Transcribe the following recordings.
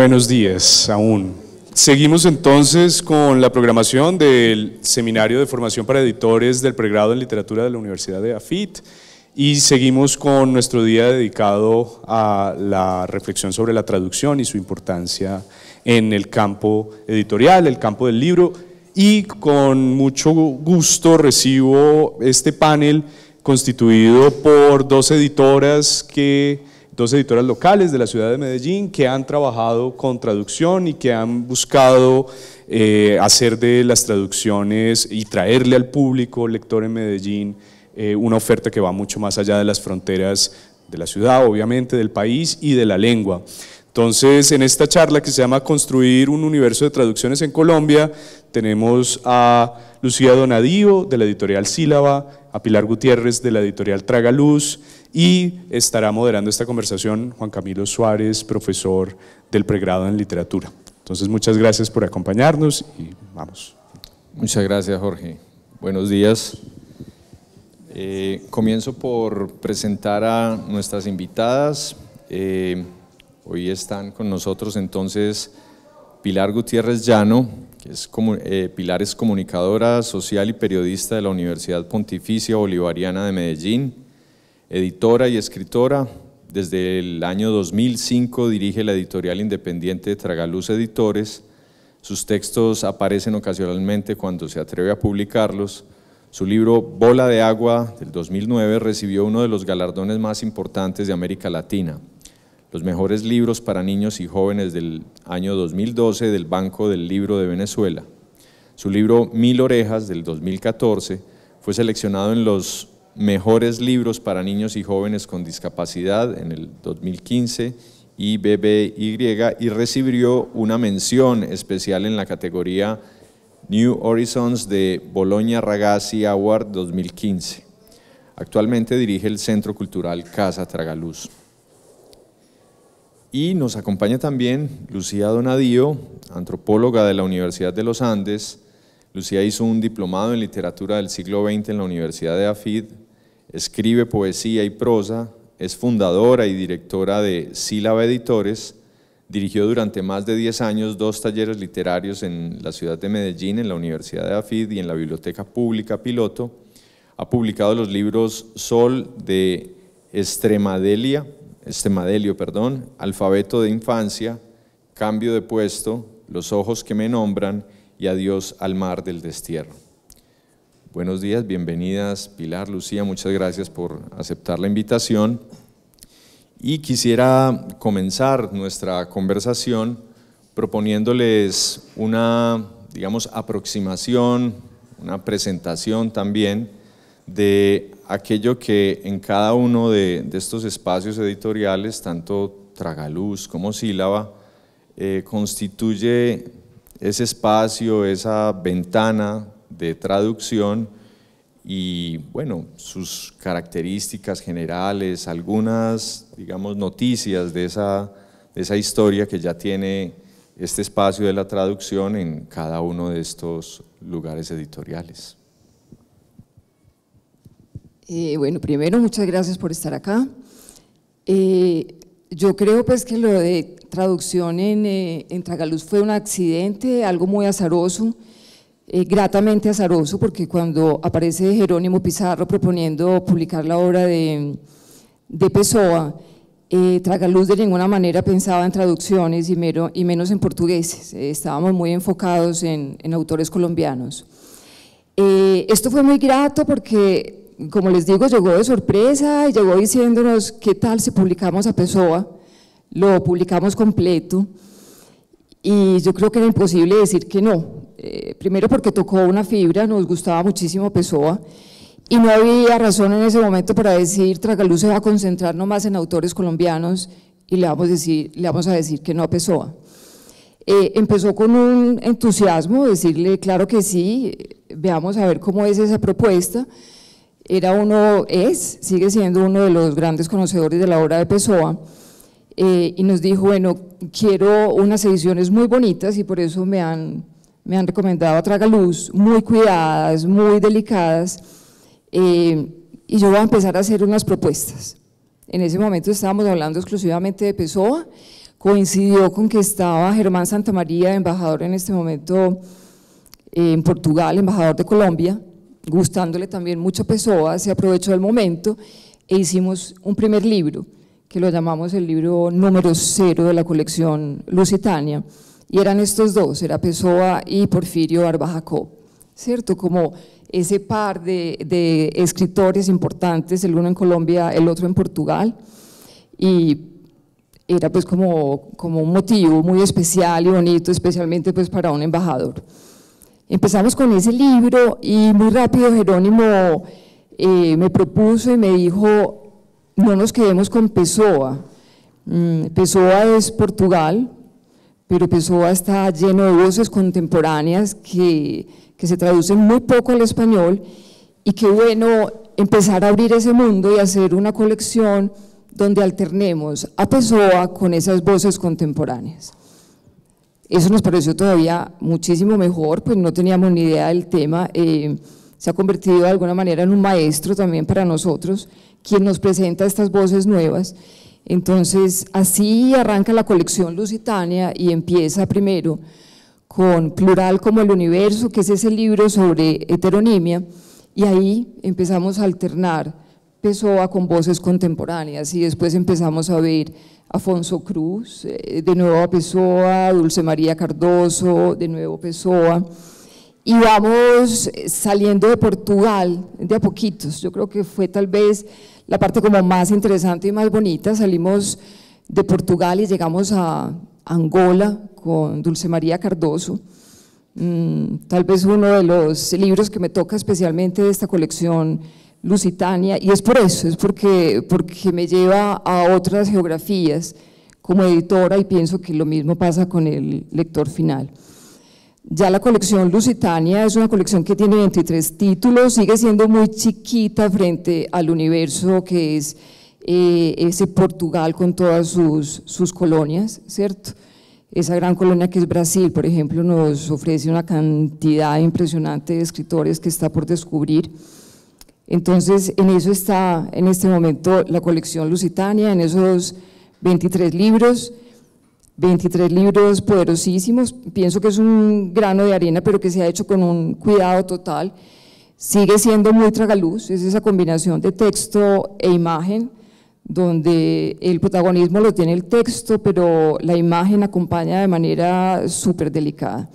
Buenos días aún. Seguimos entonces con la programación del Seminario de Formación para Editores del Pregrado en Literatura de la Universidad de AFIT y seguimos con nuestro día dedicado a la reflexión sobre la traducción y su importancia en el campo editorial, el campo del libro, y con mucho gusto recibo este panel constituido por dos editoras locales de la ciudad de Medellín que han trabajado con traducción y que han buscado hacer de las traducciones y traerle al público lector en Medellín una oferta que va mucho más allá de las fronteras de la ciudad, obviamente, del país y de la lengua. Entonces, en esta charla que se llama Construir un universo de traducciones en Colombia, tenemos a Lucía Donadío de la editorial Sílaba, a Pilar Gutiérrez de la editorial Tragaluz, y estará moderando esta conversación Juan Camilo Suárez, profesor del pregrado en literatura. Entonces, muchas gracias por acompañarnos y vamos. Muchas gracias, Jorge. Buenos días. Comienzo por presentar a nuestras invitadas. Hoy están con nosotros entonces Pilar Gutiérrez Llano, que es Pilar es comunicadora social y periodista de la Universidad Pontificia Bolivariana de Medellín, editora y escritora. Desde el año 2005 dirige la editorial independiente Tragaluz Editores. Sus textos aparecen ocasionalmente cuando se atreve a publicarlos. Su libro Bola de Agua del 2009 recibió uno de los galardones más importantes de América Latina, los mejores libros para niños y jóvenes del año 2012 del Banco del Libro de Venezuela. Su libro Mil Orejas del 2014 fue seleccionado en los mejores libros para niños y jóvenes con discapacidad en el 2015 y BBY, y recibió una mención especial en la categoría New Horizons de Bologna Ragazzi Award 2015. Actualmente dirige el Centro Cultural Casa Tragaluz. Y nos acompaña también Lucía Donadío, antropóloga de la Universidad de los Andes. Lucía hizo un diplomado en literatura del siglo XX en la Universidad de AFIT, escribe poesía y prosa, es fundadora y directora de Sílaba Editores, dirigió durante más de 10 años 2 talleres literarios en la ciudad de Medellín, en la Universidad de AFIT y en la Biblioteca Pública Piloto. Ha publicado los libros Sol de Estemadelio, Alfabeto de Infancia, Cambio de Puesto, Los Ojos que me Nombran y Adiós al Mar del Destierro. Buenos días, bienvenidas Pilar, Lucía, muchas gracias por aceptar la invitación. Y quisiera comenzar nuestra conversación proponiéndoles una, aproximación, una presentación también de aquello que en cada uno de estos espacios editoriales, tanto Tragaluz como Sílaba, constituye ese espacio, esa ventana de traducción y, bueno, sus características generales, algunas, noticias de esa historia que ya tiene este espacio de la traducción en cada uno de estos lugares editoriales. Bueno, primero, muchas gracias por estar acá. Yo creo pues que lo de traducción en Tragaluz fue un accidente, algo muy azaroso, gratamente azaroso, porque cuando aparece Jerónimo Pizarro proponiendo publicar la obra de Pessoa, Tragaluz de ninguna manera pensaba en traducciones y menos en portugueses, estábamos muy enfocados en autores colombianos. Esto fue muy grato porque, como les digo, llegó de sorpresa y llegó diciéndonos qué tal si publicamos a Pessoa, lo publicamos completo y yo creo que era imposible decir que no. Primero porque tocó una fibra, nos gustaba muchísimo Pessoa y no había razón en ese momento para decir Tragaluz se va a concentrar nomás en autores colombianos y le vamos a decir que no a Pessoa. Empezó con un entusiasmo, decirle claro que sí, veamos a ver cómo es esa propuesta. Sigue siendo uno de los grandes conocedores de la obra de Pessoa, y nos dijo, bueno, quiero unas ediciones muy bonitas y por eso me han recomendado a Tragaluz, muy cuidadas, muy delicadas, y yo voy a empezar a hacer unas propuestas. En ese momento estábamos hablando exclusivamente de Pessoa, coincidió con que estaba Germán Santamaría, embajador en este momento en Portugal, embajador de Colombia, gustándole también mucho Pessoa, se aprovechó del momento e hicimos un primer libro, que lo llamamos el libro número 0 de la colección Lusitania, y eran estos dos, era Pessoa y Porfirio Barba Jacob, ¿cierto? Como ese par de escritores importantes, el uno en Colombia, el otro en Portugal, y era pues como un motivo muy especial y bonito, especialmente pues para un embajador. Empezamos con ese libro y muy rápido Jerónimo me propuso y me dijo, no nos quedemos con Pessoa. Pessoa es Portugal, pero Pessoa está lleno de voces contemporáneas que se traducen muy poco al español, y qué bueno empezar a abrir ese mundo y hacer una colección donde alternemos a Pessoa con esas voces contemporáneas. Eso nos pareció todavía muchísimo mejor, pues no teníamos ni idea del tema, se ha convertido de alguna manera en un maestro también para nosotros, quien nos presenta estas voces nuevas. Entonces así arranca la colección Lusitania y empieza primero con Plural como el Universo, que es ese libro sobre heteronimia, y ahí empezamos a alternar Pessoa con voces contemporáneas, y después empezamos a ver Afonso Cruz, de nuevo a Pessoa, Dulce María Cardoso, de nuevo Pessoa, y vamos saliendo de Portugal de a poquitos. Yo creo que fue tal vez la parte como más interesante y más bonita. Salimos de Portugal y llegamos a Angola con Dulce María Cardoso, tal vez uno de los libros que me toca especialmente de esta colección Lusitania, y es por eso, es porque me lleva a otras geografías como editora, y pienso que lo mismo pasa con el lector final. Ya la colección Lusitania es una colección que tiene 23 títulos, sigue siendo muy chiquita frente al universo que es ese Portugal con todas sus colonias, ¿cierto? Esa gran colonia que es Brasil, por ejemplo, nos ofrece una cantidad impresionante de escritores que está por descubrir. Entonces, en eso está en este momento la colección Lusitania, en esos 23 libros poderosísimos. Pienso que es un grano de arena, pero que se ha hecho con un cuidado total. Sigue siendo muy tragaluz, es esa combinación de texto e imagen, donde el protagonismo lo tiene el texto, pero la imagen acompaña de manera súper delicada.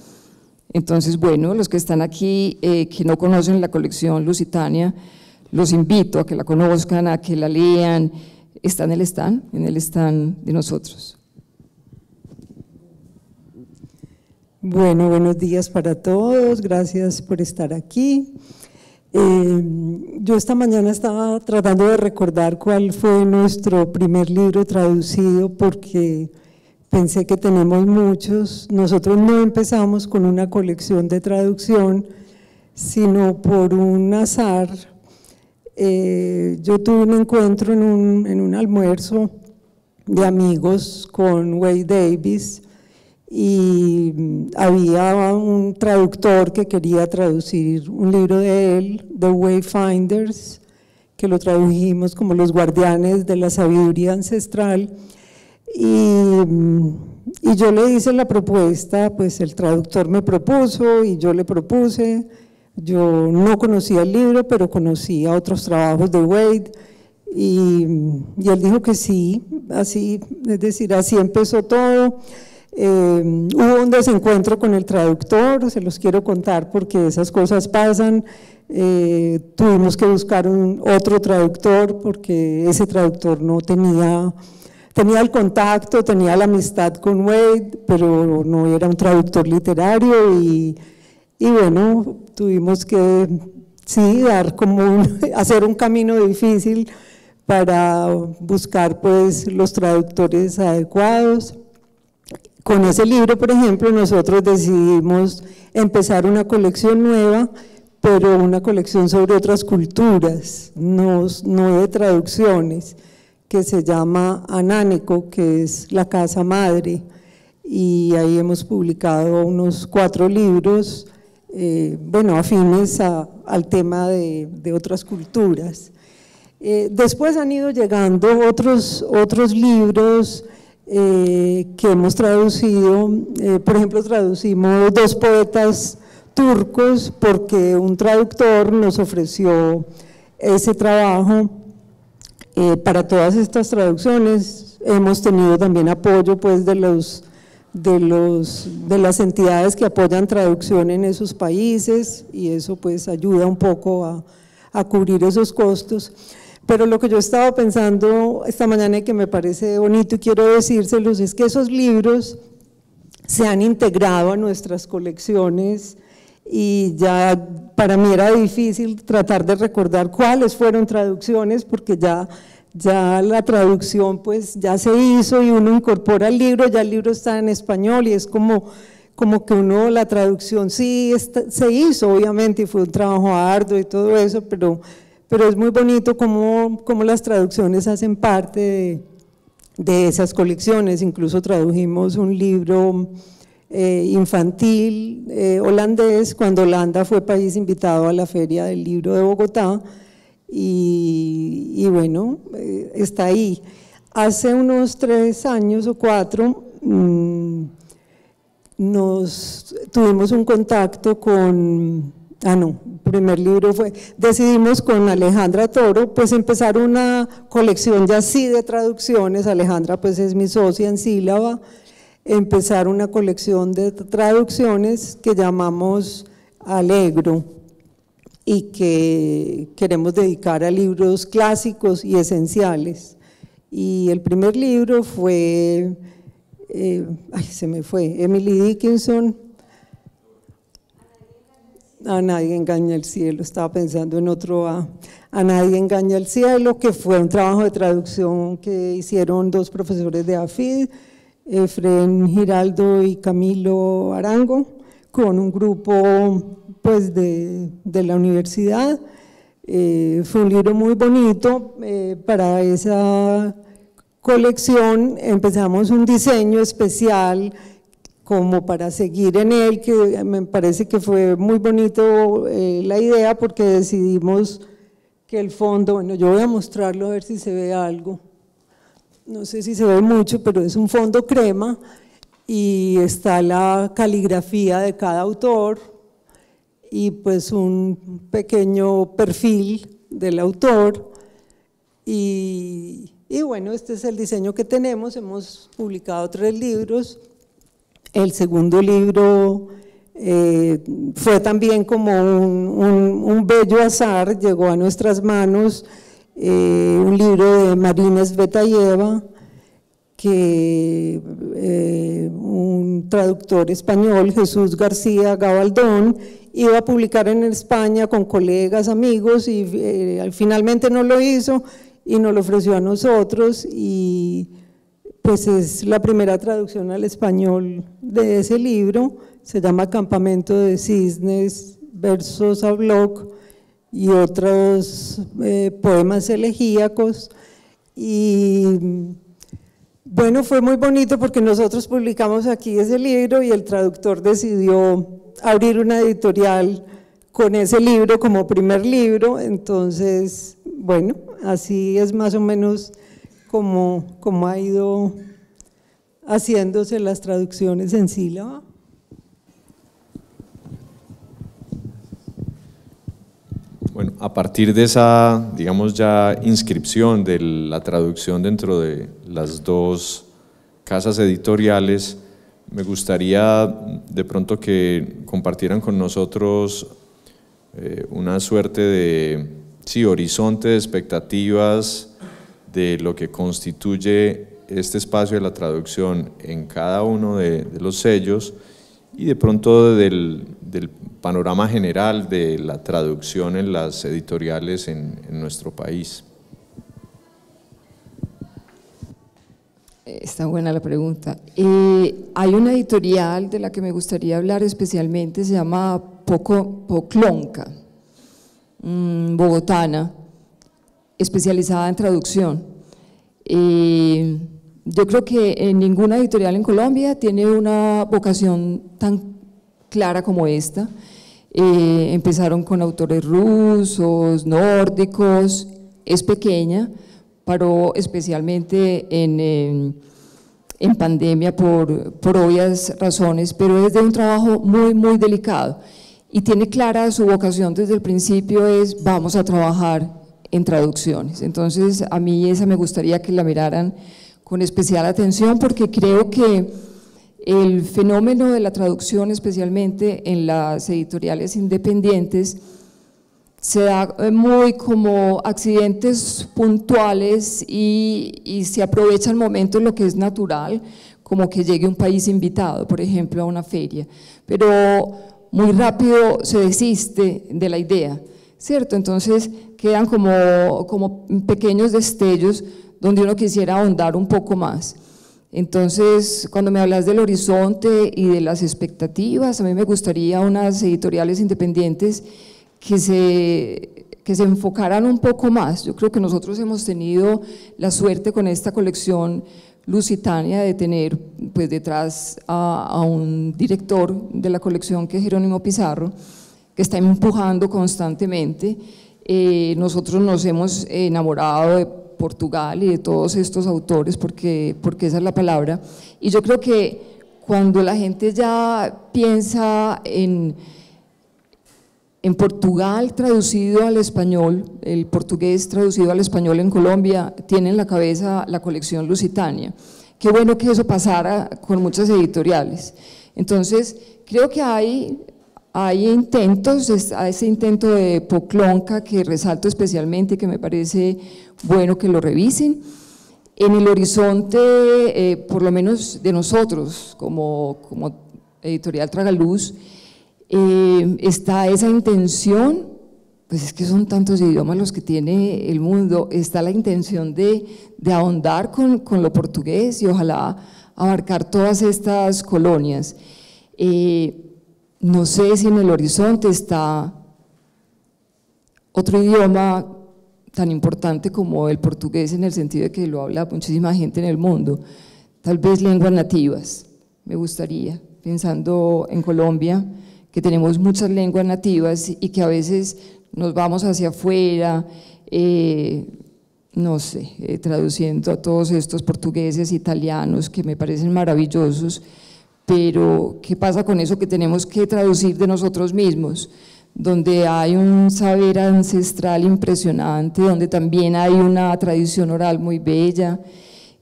Entonces, bueno, los que están aquí, que no conocen la colección Lusitania, los invito a que la conozcan, a que la lean. Está en el stand de nosotros. Bueno, buenos días para todos, gracias por estar aquí. Yo esta mañana estaba tratando de recordar cuál fue nuestro primer libro traducido, porque pensé que tenemos muchos. Nosotros no empezamos con una colección de traducción, sino por un azar. Yo tuve un encuentro en un almuerzo de amigos con Wade Davis, y había un traductor que quería traducir un libro de él, The Wayfinders, que lo tradujimos como Los Guardianes de la Sabiduría Ancestral, y yo le hice la propuesta, pues el traductor me propuso y yo le propuse. Yo no conocía el libro, pero conocía otros trabajos de Wade, y él dijo que sí, así, es decir, así empezó todo. Hubo un desencuentro con el traductor, se los quiero contar porque esas cosas pasan. Tuvimos que buscar otro traductor porque ese traductor no tenía el contacto, tenía la amistad con Wade, pero no era un traductor literario, y bueno, tuvimos que sí hacer un camino difícil para buscar pues los traductores adecuados. Con ese libro, por ejemplo, nosotros decidimos empezar una colección nueva, pero una colección sobre otras culturas, no de traducciones, que se llama Anánico, que es la casa madre, y ahí hemos publicado unos 4 libros, bueno, afines al tema de otras culturas. Después han ido llegando otros libros que hemos traducido. Por ejemplo, traducimos 2 poetas turcos porque un traductor nos ofreció ese trabajo. Para todas estas traducciones hemos tenido también apoyo pues, de las entidades que apoyan traducción en esos países, y eso pues ayuda un poco a cubrir esos costos. Pero lo que yo estaba pensando esta mañana y que me parece bonito y quiero decírselos es que esos libros se han integrado a nuestras colecciones, y ya para mí era difícil tratar de recordar cuáles fueron traducciones, porque ya la traducción pues ya se hizo y uno incorpora el libro, ya el libro está en español, y es como que uno, la traducción sí se hizo obviamente, y fue un trabajo arduo y todo eso, pero es muy bonito cómo las traducciones hacen parte de esas colecciones. Incluso tradujimos un libro infantil holandés cuando Holanda fue país invitado a la Feria del Libro de Bogotá, y bueno, está ahí. Hace unos 3 años o 4 tuvimos un contacto con… el primer libro decidimos con Alejandra Toro pues empezar una colección ya sí de traducciones. Alejandra pues es mi socia en Sílaba, empezar una colección de traducciones que llamamos Alegro, y que queremos dedicar a libros clásicos y esenciales. Y el primer libro fue, Emily Dickinson, A nadie engaña el cielo, estaba pensando en otro A nadie engaña el cielo, que fue un trabajo de traducción que hicieron 2 profesores de AFID, Efren Giraldo y Camilo Arango, con un grupo pues de la universidad. Fue un libro muy bonito. Para esa colección empezamos un diseño especial como para seguir en él, que me parece que fue muy bonito la idea, porque decidimos que el fondo, bueno, yo voy a mostrarlo a ver si se ve algo, no sé si se ve mucho, pero es un fondo crema y está la caligrafía de cada autor y pues un pequeño perfil del autor, y bueno, este es el diseño que tenemos. Hemos publicado 3 libros. El segundo libro fue también como un bello azar, llegó a nuestras manos, un libro de Marina Svetayeva, que un traductor español, Jesús García Gabaldón, iba a publicar en España con colegas, amigos, y finalmente no lo hizo y nos lo ofreció a nosotros, y pues es la primera traducción al español de ese libro. Se llama Campamento de Cisnes, versos a bloc y otros poemas elegíacos. Y bueno, fue muy bonito porque nosotros publicamos aquí ese libro y el traductor decidió abrir una editorial con ese libro como primer libro. Entonces, bueno, así es más o menos como ha ido haciéndose las traducciones en sílaba. Bueno, a partir de esa, digamos, ya inscripción de la traducción dentro de las 2 casas editoriales, me gustaría de pronto que compartieran con nosotros una suerte de horizonte de expectativas de lo que constituye este espacio de la traducción en cada uno de los sellos, y de pronto del panorama general de la traducción en las editoriales en nuestro país. Está buena la pregunta. Hay una editorial de la que me gustaría hablar especialmente, se llama Poklonka, bogotana, especializada en traducción. Yo creo que en ninguna editorial en Colombia tiene una vocación tan clara como esta. Empezaron con autores rusos, nórdicos, es pequeña, paró especialmente en en pandemia por obvias razones, pero es de un trabajo muy, muy delicado y tiene clara su vocación desde el principio, es vamos a trabajar en traducciones. Entonces a mí esa me gustaría que la miraran con especial atención, porque creo que el fenómeno de la traducción, especialmente en las editoriales independientes, se da muy como accidentes puntuales y se aprovecha el momento en lo que es natural, como que llegue un país invitado, por ejemplo, a una feria, pero muy rápido se desiste de la idea, ¿cierto? Entonces quedan como pequeños destellos donde uno quisiera ahondar un poco más. Entonces, cuando me hablas del horizonte y de las expectativas, a mí me gustaría unas editoriales independientes que se enfocaran un poco más. Yo creo que nosotros hemos tenido la suerte con esta colección Lusitania de tener pues detrás a un director de la colección que es Jerónimo Pizarro, que está empujando constantemente. Nosotros nos hemos enamorado de Portugal y de todos estos autores porque esa es la palabra, y yo creo que cuando la gente ya piensa en Portugal traducido al español, el portugués traducido al español en Colombia, tiene en la cabeza la colección Lusitania. Qué bueno que eso pasara con muchas editoriales. Entonces creo que hay intentos, a ese intento de Poclonca que resalto especialmente, que me parece bueno que lo revisen. En el horizonte, por lo menos de nosotros, como editorial Tragaluz, está esa intención, pues es que son tantos idiomas los que tiene el mundo, está la intención de ahondar con lo portugués y ojalá abarcar todas estas colonias. No sé si en el horizonte está otro idioma tan importante como el portugués, en el sentido de que lo habla muchísima gente en el mundo, tal vez lenguas nativas, me gustaría, pensando en Colombia, que tenemos muchas lenguas nativas y que a veces nos vamos hacia afuera, no sé, traduciendo a todos estos portugueses, italianos, que me parecen maravillosos, pero ¿qué pasa con eso que tenemos que traducir de nosotros mismos? Donde hay un saber ancestral impresionante, donde también hay una tradición oral muy bella.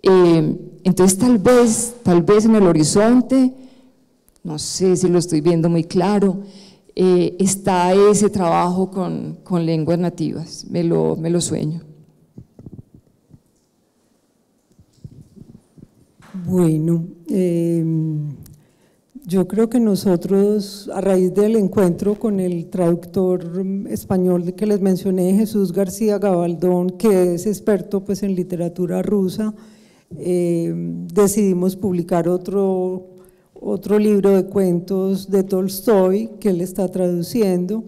Entonces tal vez en el horizonte, no sé si lo estoy viendo muy claro, está ese trabajo con lenguas nativas, me lo sueño. Bueno, yo creo que nosotros, a raíz del encuentro con el traductor español que les mencioné, Jesús García Gabaldón, que es experto pues en literatura rusa, decidimos publicar otro libro de cuentos de Tolstoy que él está traduciendo,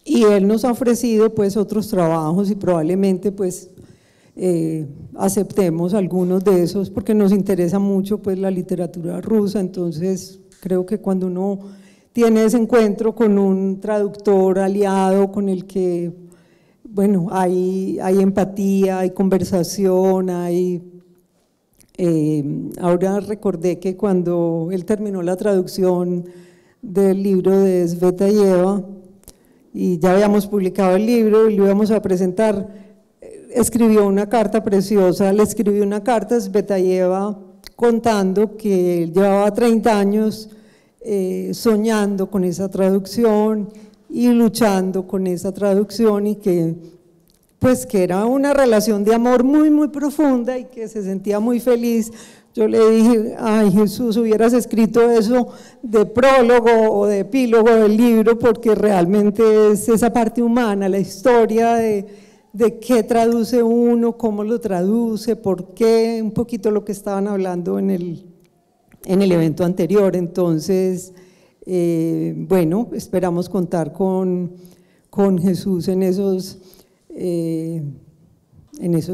y él nos ha ofrecido pues otros trabajos y probablemente pues aceptemos algunos de esos porque nos interesa mucho pues la literatura rusa. Entonces creo que cuando uno tiene ese encuentro con un traductor aliado con el que, bueno, hay empatía, hay conversación, ahora recordé que cuando él terminó la traducción del libro de Svetaeva y ya habíamos publicado el libro y lo íbamos a presentar, escribió una carta preciosa, le escribió una carta a Svetaeva contando que él llevaba 30 años soñando con esa traducción y luchando con esa traducción, y que pues que era una relación de amor muy muy profunda y que se sentía muy feliz. Yo le dije, ay Jesús, hubieras escrito eso de prólogo o de epílogo del libro, porque realmente es esa parte humana, la historia de qué traduce uno, cómo lo traduce, por qué, un poquito lo que estaban hablando en el evento anterior. Entonces, bueno, esperamos contar con Jesús en esos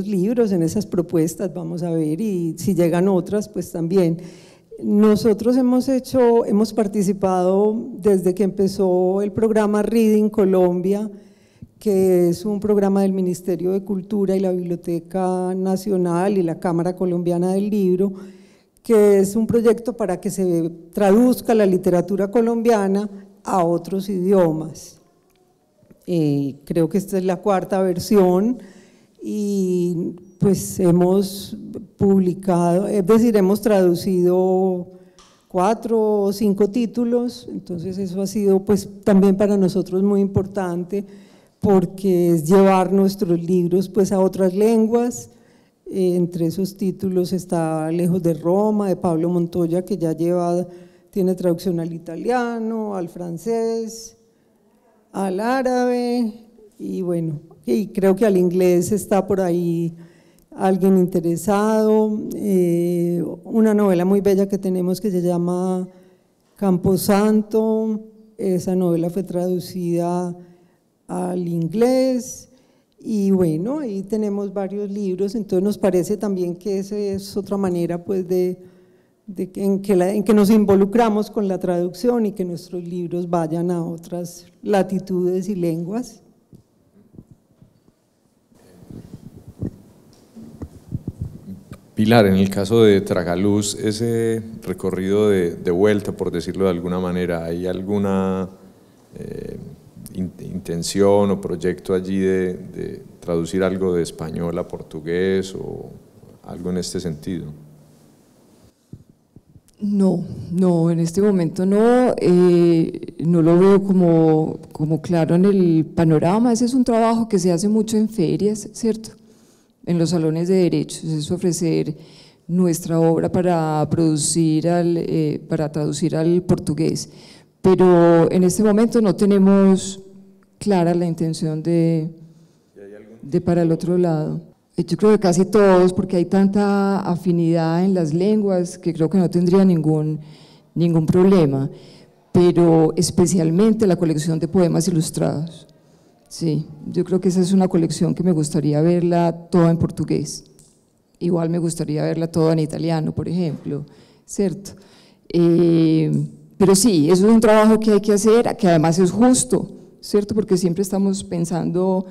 libros, en esas propuestas, vamos a ver, y si llegan otras, pues también. Nosotros hemos participado desde que empezó el programa Reading Colombia, que es un programa del Ministerio de Cultura y la Biblioteca Nacional y la Cámara Colombiana del Libro, que es un proyecto para que se traduzca la literatura colombiana a otros idiomas. Creo que esta es la 4ª versión y pues hemos publicado, es decir, hemos traducido 4 o 5 títulos, entonces eso ha sido pues también para nosotros muy importante porque es llevar nuestros libros pues a otras lenguas. Entre esos títulos está Lejos de Roma, de Pablo Montoya, que ya tiene traducción al italiano, al francés, al árabe y bueno, y creo que al inglés está por ahí alguien interesado. Una novela muy bella que tenemos que se llama Camposanto, esa novela fue traducida al inglés y bueno, ahí tenemos varios libros, entonces nos parece también que esa es otra manera pues en que nos involucramos con la traducción y que nuestros libros vayan a otras latitudes y lenguas. Pilar, en el caso de Tragaluz, ese recorrido de vuelta, por decirlo de alguna manera, ¿hay alguna intención o proyecto allí de traducir algo de español a portugués o algo en este sentido? No, en este momento no lo veo como claro en el panorama. Ese es un trabajo que se hace mucho en ferias, ¿cierto? En los salones de derechos, es ofrecer nuestra obra para traducir al portugués, pero en este momento no tenemos clara la intención de para el otro lado. Yo creo que casi todos, porque hay tanta afinidad en las lenguas que creo que no tendría ningún problema, pero especialmente la colección de poemas ilustrados. Sí, yo creo que esa es una colección que me gustaría verla toda en portugués. Igual me gustaría verla toda en italiano, por ejemplo, ¿cierto? Pero sí, eso es un trabajo que hay que hacer, que además es justo, ¿cierto? Porque siempre estamos pensando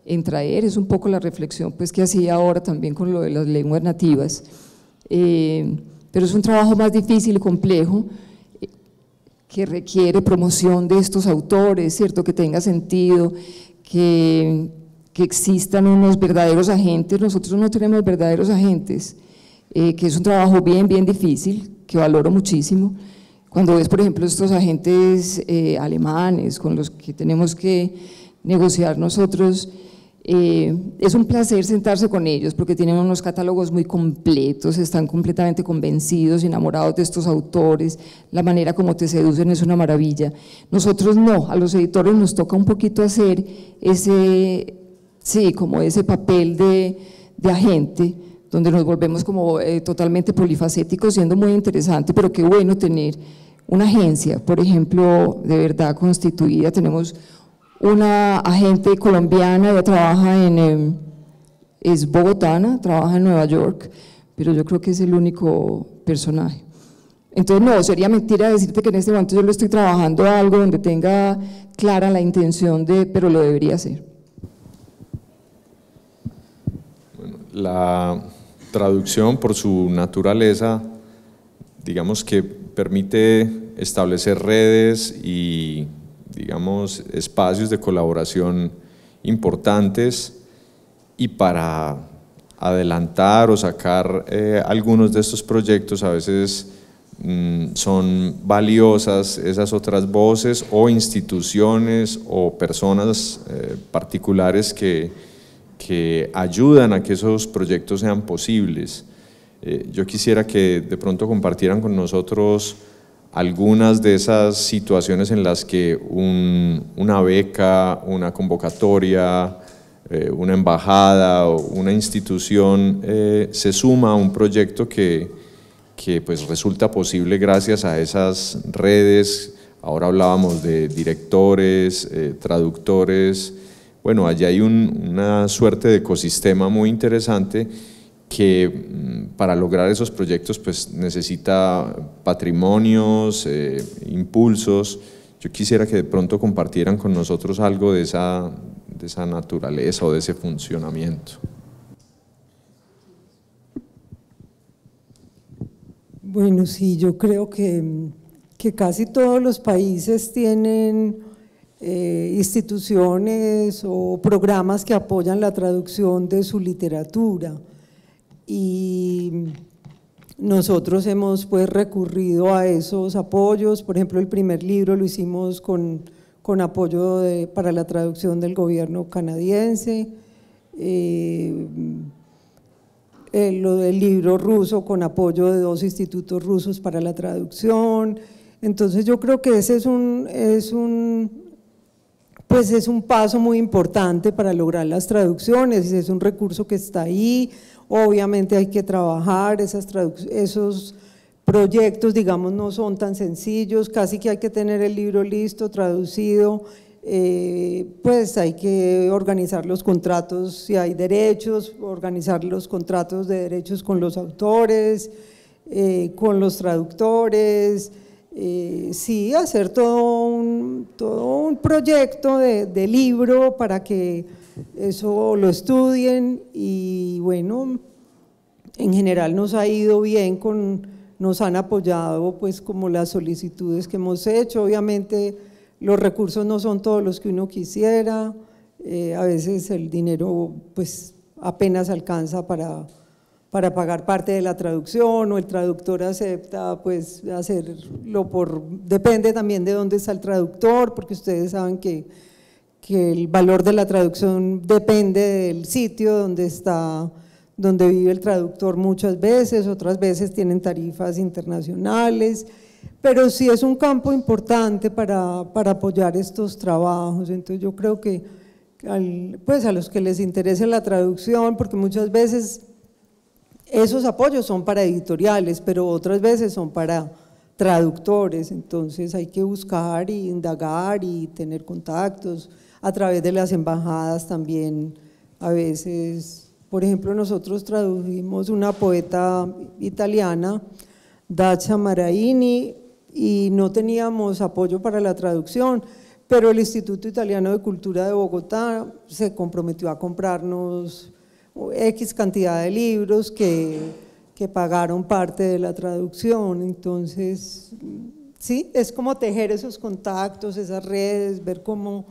en traer, es un poco la reflexión pues, que hacía ahora también con lo de las lenguas nativas. Pero es un trabajo más difícil y complejo, que requiere promoción de estos autores, ¿cierto? Que tenga sentido, que existan unos verdaderos agentes. Nosotros no tenemos verdaderos agentes, que es un trabajo bien difícil, que valoro muchísimo. Cuando ves, por ejemplo, estos agentes alemanes con los que tenemos que negociar nosotros, es un placer sentarse con ellos porque tienen unos catálogos muy completos, están completamente convencidos y enamorados de estos autores, la manera como te seducen es una maravilla. Nosotros no, a los editores nos toca un poquito hacer ese papel de agente, donde nos volvemos como totalmente polifacéticos, siendo muy interesante, pero qué bueno tener una agencia, por ejemplo, de verdad constituida. Tenemos una agente colombiana, ella trabaja es bogotana, trabaja en Nueva York, pero yo creo que es el único personaje. Entonces no, sería mentira decirte que en este momento yo lo estoy trabajando algo donde tenga clara la intención pero lo debería hacer. Bueno, la traducción por su naturaleza, digamos que permite establecer redes y digamos, espacios de colaboración importantes, y para adelantar o sacar algunos de estos proyectos a veces son valiosas esas otras voces o instituciones o personas particulares que ayudan a que esos proyectos sean posibles. Yo quisiera que de pronto compartieran con nosotros algunas de esas situaciones en las que una beca, una convocatoria, una embajada o una institución se suma a un proyecto que pues resulta posible gracias a esas redes. Ahora hablábamos de directores, traductores. Bueno, allí hay una suerte de ecosistema muy interesante que para lograr esos proyectos pues necesita patrimonios, impulsos. Yo quisiera que de pronto compartieran con nosotros algo de esa naturaleza o de ese funcionamiento. Bueno, sí, yo creo que casi todos los países tienen instituciones o programas que apoyan la traducción de su literatura, y nosotros hemos pues recurrido a esos apoyos. Por ejemplo, el primer libro lo hicimos con apoyo para la traducción del gobierno canadiense, lo del libro ruso con apoyo de 2 institutos rusos para la traducción. Entonces yo creo que ese es un paso muy importante para lograr las traducciones, es un recurso que está ahí. Obviamente hay que trabajar, esos proyectos, digamos, no son tan sencillos, casi que hay que tener el libro listo, traducido, pues hay que organizar los contratos, si hay derechos, organizar los contratos de derechos con los autores, con los traductores, sí, hacer todo un proyecto de libro para que eso lo estudien. Y bueno, en general nos ha ido bien, nos han apoyado pues como las solicitudes que hemos hecho. Obviamente los recursos no son todos los que uno quisiera, a veces el dinero pues apenas alcanza para pagar parte de la traducción, o el traductor acepta pues hacerlo depende también de dónde está el traductor, porque ustedes saben que el valor de la traducción depende del sitio donde vive el traductor muchas veces, otras veces tienen tarifas internacionales, pero sí es un campo importante para apoyar estos trabajos. Entonces yo creo que pues a los que les interese la traducción, porque muchas veces esos apoyos son para editoriales, pero otras veces son para traductores, entonces hay que buscar y indagar y tener contactos a través de las embajadas también. A veces, por ejemplo, nosotros tradujimos una poeta italiana, Dacia Maraini, y no teníamos apoyo para la traducción, pero el Instituto Italiano de Cultura de Bogotá se comprometió a comprarnos X cantidad de libros que pagaron parte de la traducción. Entonces, sí, es como tejer esos contactos, esas redes, ver cómo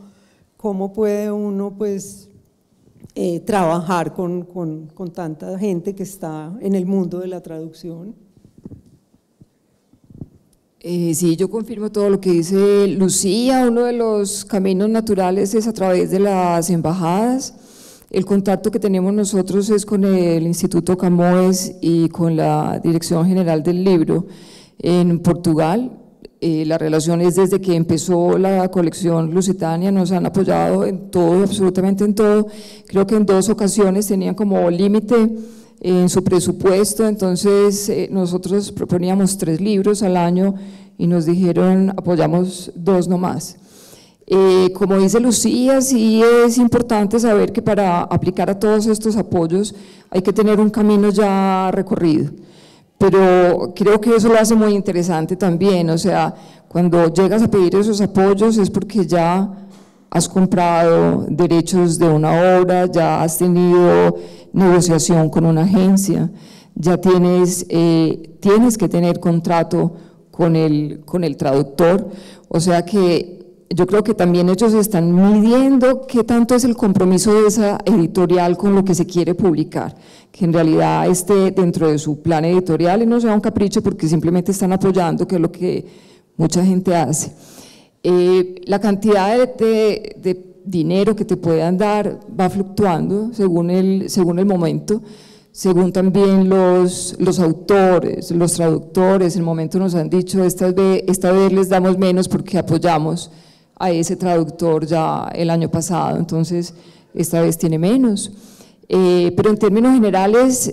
puede uno pues trabajar con tanta gente que está en el mundo de la traducción. Sí, yo confirmo todo lo que dice Lucía. Uno de los caminos naturales es a través de las embajadas. El contacto que tenemos nosotros es con el Instituto Camões y con la Dirección General del Libro en Portugal. La relación es desde que empezó la colección Lusitania, nos han apoyado en todo, absolutamente en todo. Creo que en 2 ocasiones tenían como límite en su presupuesto, entonces nosotros proponíamos 3 libros al año y nos dijeron apoyamos 2 nomás. Como dice Lucía, sí es importante saber que para aplicar a todos estos apoyos hay que tener un camino ya recorrido, pero creo que eso lo hace muy interesante también. O sea, cuando llegas a pedir esos apoyos es porque ya has comprado derechos de una obra, ya has tenido negociación con una agencia, ya tienes que tener contrato con el traductor. O sea que yo creo que también ellos están midiendo qué tanto es el compromiso de esa editorial con lo que se quiere publicar, que en realidad esté dentro de su plan editorial y no sea un capricho porque simplemente están apoyando, que es lo que mucha gente hace. La cantidad de dinero que te puedan dar va fluctuando según el momento, según también los autores, los traductores. En el momento nos han dicho, esta vez les damos menos porque apoyamos a ese traductor ya el año pasado, entonces esta vez tiene menos. Pero en términos generales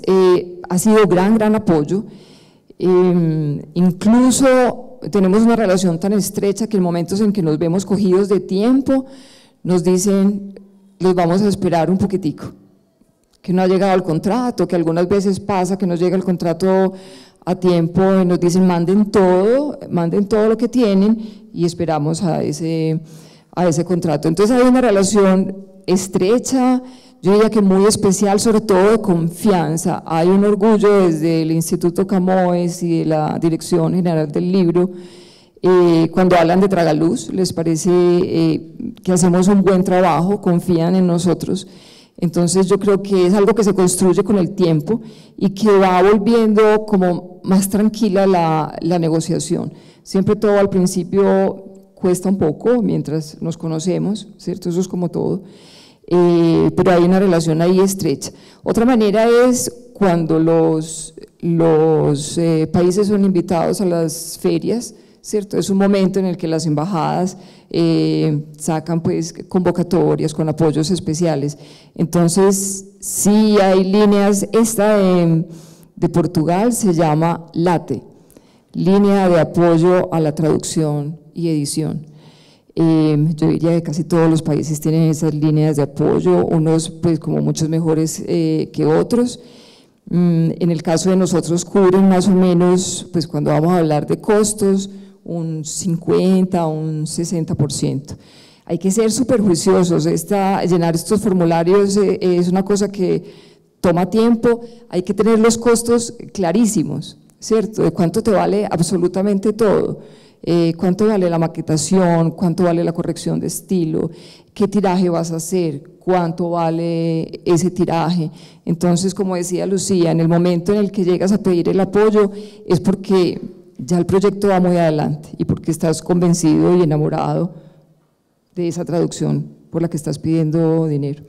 ha sido gran apoyo. Incluso tenemos una relación tan estrecha que en momentos en que nos vemos cogidos de tiempo, nos dicen, los vamos a esperar un poquitico, que no ha llegado el contrato, que algunas veces pasa que no llega el contrato a tiempo y nos dicen manden todo lo que tienen y esperamos a ese contrato. Entonces hay una relación estrecha. yo diría que muy especial, sobre todo de confianza. Hay un orgullo desde el Instituto Camões y de la Dirección General del Libro, cuando hablan de Tragaluz, les parece que hacemos un buen trabajo, confían en nosotros. Entonces yo creo que es algo que se construye con el tiempo y que va volviendo como más tranquila la negociación. Siempre todo al principio cuesta un poco mientras nos conocemos, ¿cierto? Eso es como todo, pero hay una relación ahí estrecha. Otra manera es cuando los países son invitados a las ferias, ¿cierto? Es un momento en el que las embajadas sacan pues convocatorias con apoyos especiales. Entonces, sí hay líneas, esta de Portugal se llama LATE, Línea de Apoyo a la Traducción y Edición. Yo diría que casi todos los países tienen esas líneas de apoyo, unos pues como muchos mejores que otros. En el caso de nosotros cubren más o menos, pues cuando vamos a hablar de costos, un 50 o un 60%. Hay que ser súper juiciosos, llenar estos formularios es una cosa que toma tiempo, hay que tener los costos clarísimos, ¿cierto? De cuánto te vale absolutamente todo, cuánto vale la maquetación, cuánto vale la corrección de estilo, qué tiraje vas a hacer, cuánto vale ese tiraje. Entonces, como decía Lucía, en el momento en el que llegas a pedir el apoyo es porque ya el proyecto va muy adelante y porque estás convencido y enamorado de esa traducción por la que estás pidiendo dinero.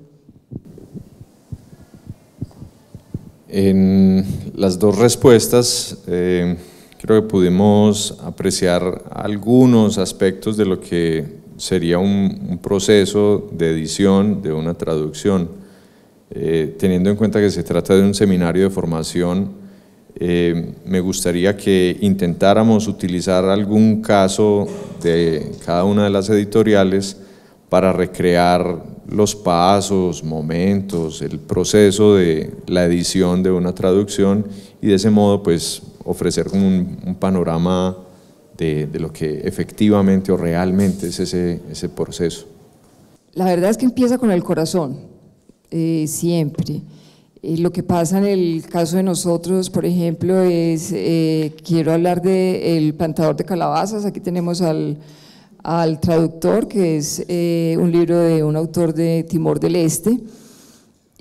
En las dos respuestas creo que pudimos apreciar algunos aspectos de lo que sería un proceso de edición de una traducción, teniendo en cuenta que se trata de un seminario de formación. Me gustaría que intentáramos utilizar algún caso de cada una de las editoriales para recrear los pasos, momentos, el proceso de la edición de una traducción y de ese modo pues ofrecer como un panorama de lo que efectivamente o realmente es ese proceso. La verdad es que empieza con el corazón, siempre. Lo que pasa en el caso de nosotros, por ejemplo, es, quiero hablar del Plantador de Calabazas. Aquí tenemos al traductor, que es un libro de un autor de Timor del Este,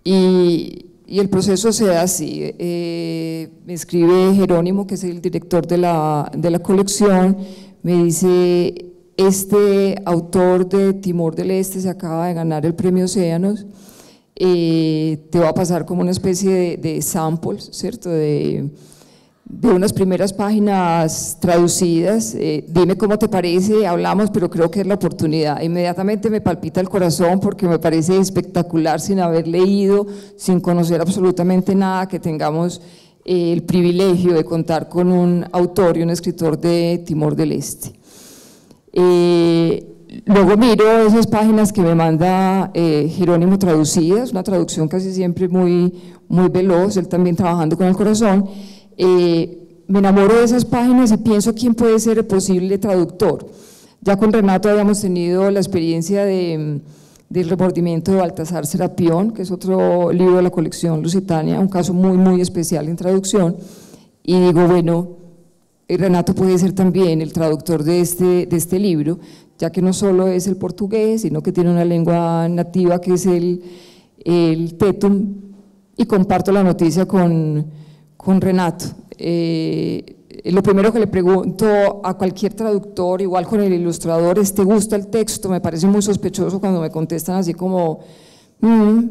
y el proceso se da así. Me escribe Jerónimo, que es el director de la colección, me dice: este autor de Timor del Este se acaba de ganar el premio Océanos. Te va a pasar como una especie de samples, ¿cierto? De unas primeras páginas traducidas, dime cómo te parece, hablamos, pero creo que es la oportunidad. Inmediatamente me palpita el corazón porque me parece espectacular, sin haber leído, sin conocer absolutamente nada, que tengamos el privilegio de contar con un autor y un escritor de Timor del Este. Luego miro esas páginas que me manda Jerónimo traducidas, una traducción casi siempre muy veloz, él también trabajando con el corazón. Me enamoro de esas páginas y pienso quién puede ser el posible traductor. Ya con Renato habíamos tenido la experiencia del Remordimiento de Baltasar Serapión, que es otro libro de la colección lusitania, un caso muy especial en traducción, y digo, bueno, Renato puede ser también el traductor de este libro, ya que no solo es el portugués, sino que tiene una lengua nativa que es el tetum, y comparto la noticia con Renato. Lo primero que le pregunto a cualquier traductor, igual con el ilustrador, es: ¿te gusta el texto? Me parece muy sospechoso cuando me contestan así como bueno,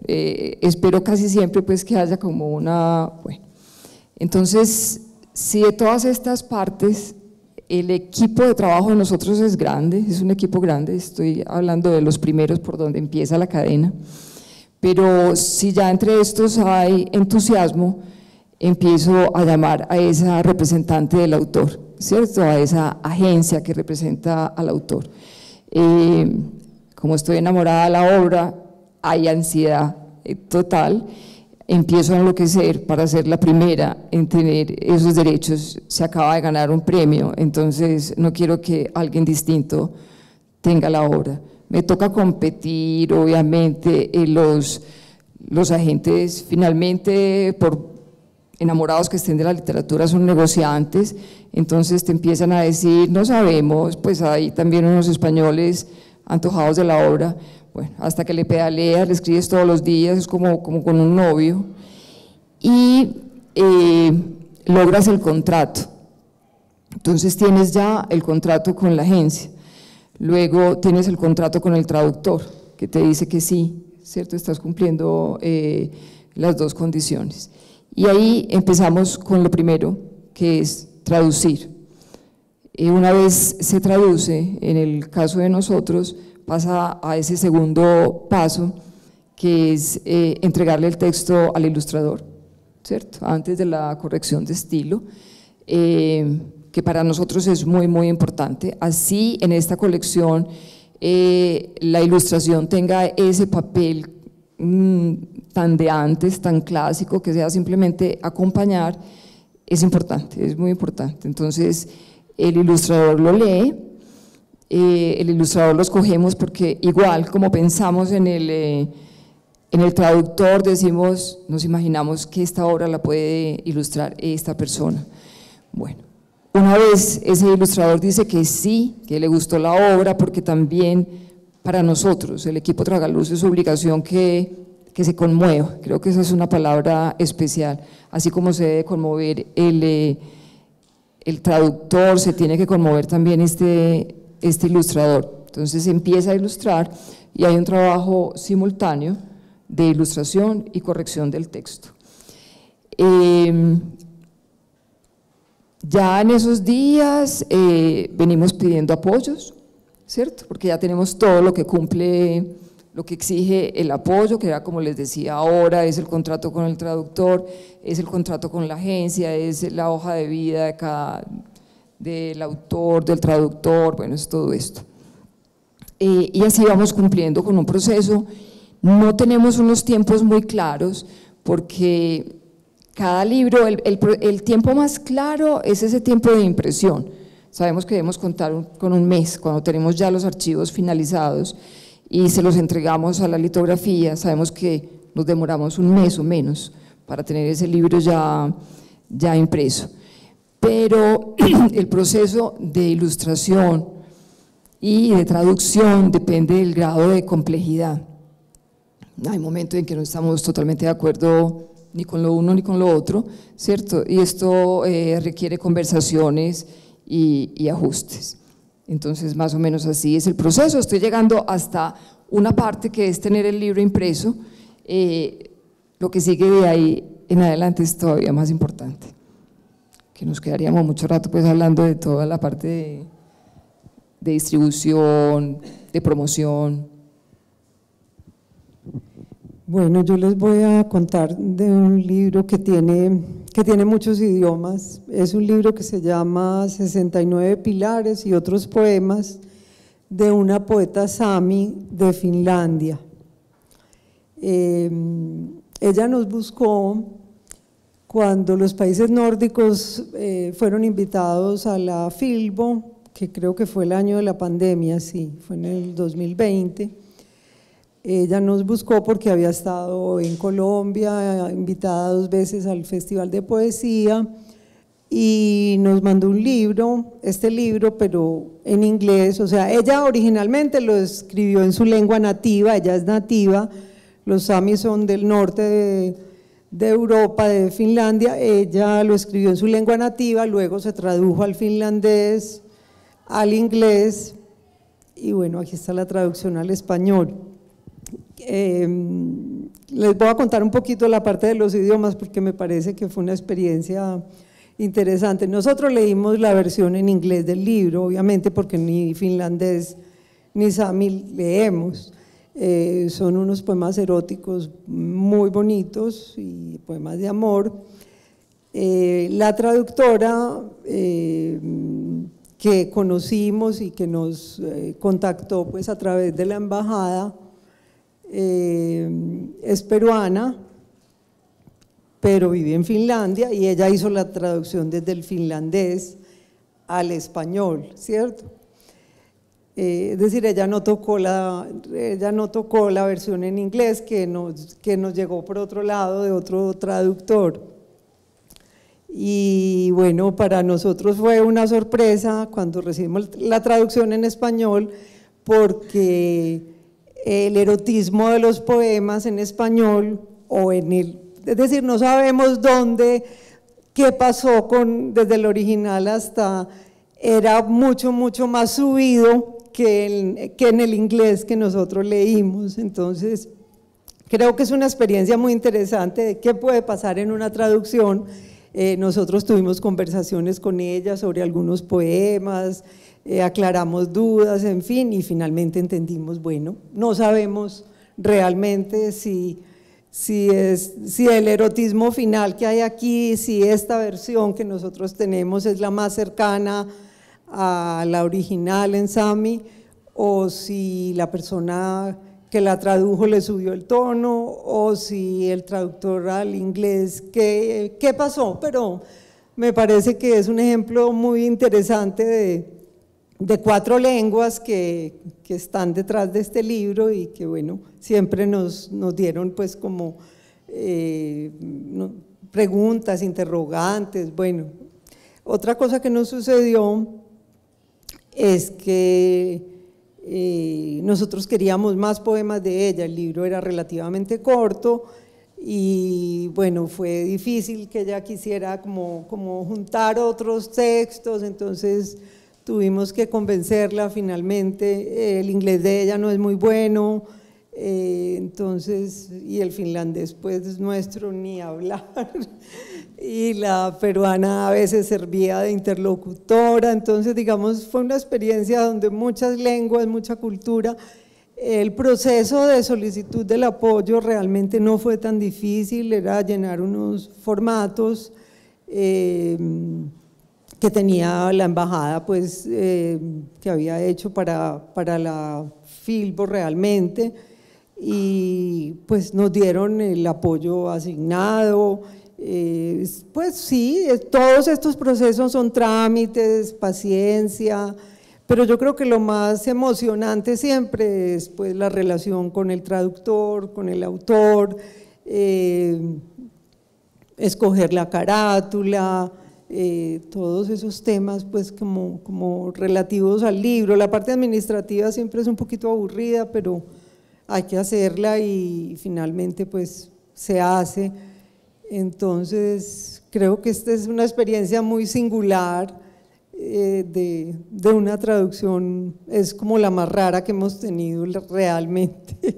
espero casi siempre pues que haya como una… Bueno. Entonces, si de todas estas partes el equipo de trabajo de nosotros es grande, es un equipo grande, estoy hablando de los primeros por donde empieza la cadena, pero si ya entre estos hay entusiasmo, empiezo a llamar a esa representante del autor, ¿cierto? A esa agencia que representa al autor. Como estoy enamorada de la obra, hay ansiedad total, empiezo a enloquecer para ser la primera en tener esos derechos. Se acaba de ganar un premio, entonces no quiero que alguien distinto tenga la obra. me toca competir, obviamente, los agentes finalmente, por enamorados que estén de la literatura, son negociantes, entonces te empiezan a decir, no sabemos, pues hay también unos españoles antojados de la obra, bueno, hasta que le pedaleas, le escribes todos los días, es como con un novio, y logras el contrato. Entonces tienes ya el contrato con la agencia, luego tienes el contrato con el traductor, que te dice que sí, ¿cierto? Estás cumpliendo las dos condiciones. Y ahí empezamos con lo primero, que es traducir. Una vez se traduce, en el caso de nosotros, pasa a ese segundo paso, que es entregarle el texto al ilustrador, ¿cierto? Antes de la corrección de estilo, que para nosotros es muy, muy importante. Así, en esta colección, la ilustración tenga ese papel tan de antes, tan clásico, que sea simplemente acompañar, es importante, es muy importante. Entonces, el ilustrador lo lee, el ilustrador lo escogemos porque igual como pensamos en el traductor, decimos, nos imaginamos que esta obra la puede ilustrar esta persona. Bueno, una vez ese ilustrador dice que sí, que le gustó la obra, porque también para nosotros, el equipo Tragaluz, es obligación que se conmueva, creo que esa es una palabra especial, así como se debe conmover el traductor, se tiene que conmover también este ilustrador. Entonces empieza a ilustrar y hay un trabajo simultáneo de ilustración y corrección del texto. Ya en esos días venimos pidiendo apoyos, ¿cierto? Porque ya tenemos todo lo que cumple, lo que exige el apoyo, que era como les decía ahora, es el contrato con el traductor, es el contrato con la agencia, es la hoja de vida del autor, del traductor, bueno, es todo esto. Y así vamos cumpliendo con un proceso. No tenemos unos tiempos muy claros porque cada libro, el tiempo más claro es ese tiempo de impresión. Sabemos que debemos contar con un mes, cuando tenemos ya los archivos finalizados y se los entregamos a la litografía, sabemos que nos demoramos un mes o menos para tener ese libro ya impreso. Pero el proceso de ilustración y de traducción depende del grado de complejidad. Hay momentos en que no estamos totalmente de acuerdo ni con lo uno ni con lo otro, ¿cierto? Y esto requiere conversaciones y ajustes. Entonces, más o menos así es el proceso. Estoy llegando hasta una parte que es tener el libro impreso. Lo que sigue de ahí en adelante es todavía más importante, que nos quedaríamos mucho rato pues hablando de toda la parte de distribución, de promoción. Bueno, yo les voy a contar de un libro que tiene muchos idiomas. Es un libro que se llama 69 pilares y otros poemas, de una poeta sami de Finlandia. Ella nos buscó cuando los países nórdicos fueron invitados a la Filbo, que creo que fue el año de la pandemia, sí, fue en el 2020. Ella nos buscó porque había estado en Colombia, invitada 2 veces al Festival de Poesía, y nos mandó un libro, este libro, pero en inglés. O sea, ella originalmente lo escribió en su lengua nativa, ella es nativa, los samis son del norte de Europa, de Finlandia. Ella lo escribió en su lengua nativa, luego se tradujo al finlandés, al inglés, y bueno, aquí está la traducción al español. Les voy a contar un poquito la parte de los idiomas porque me parece que fue una experiencia interesante. Nosotros leímos la versión en inglés del libro, obviamente, porque ni finlandés ni sami leemos. Son unos poemas eróticos muy bonitos y poemas de amor. La traductora que conocimos y que nos contactó pues a través de la embajada es peruana, pero vive en Finlandia, y ella hizo la traducción desde el finlandés al español, ¿cierto? Es decir, ella no tocó la versión en inglés que nos llegó por otro lado de otro traductor. Y bueno, para nosotros fue una sorpresa cuando recibimos la traducción en español, porque el erotismo de los poemas en español, es decir, no sabemos qué pasó desde el original hasta, era mucho más subido que en el inglés que nosotros leímos. Entonces, creo que es una experiencia muy interesante de qué puede pasar en una traducción. Nosotros tuvimos conversaciones con ella sobre algunos poemas, aclaramos dudas, en fin, y finalmente entendimos, bueno, no sabemos realmente si el erotismo final que hay aquí, si esta versión que nosotros tenemos es la más cercana a la original en Sami, o si la persona que la tradujo le subió el tono, o si el traductor al inglés, ¿qué pasó? Pero me parece que es un ejemplo muy interesante de 4 lenguas que están detrás de este libro y que bueno, siempre nos dieron pues como preguntas, interrogantes. Bueno, otra cosa que nos sucedió es que nosotros queríamos más poemas de ella, el libro era relativamente corto y bueno, fue difícil que ella quisiera como juntar otros textos, entonces tuvimos que convencerla finalmente. El inglés de ella no es muy bueno, entonces, y el finlandés pues nuestro ni hablar, y la peruana a veces servía de interlocutora, entonces digamos fue una experiencia donde muchas lenguas, mucha cultura. El proceso de solicitud del apoyo realmente no fue tan difícil, era llenar unos formatos que tenía la embajada pues que había hecho para la Filbo realmente, y pues nos dieron el apoyo asignado. Pues sí, todos estos procesos son trámites, paciencia, pero yo creo que lo más emocionante siempre es pues la relación con el traductor, con el autor, escoger la carátula, todos esos temas pues como relativos al libro. La parte administrativa siempre es un poquito aburrida, pero hay que hacerla y finalmente pues se hace. Entonces creo que esta es una experiencia muy singular de una traducción, es como la más rara que hemos tenido realmente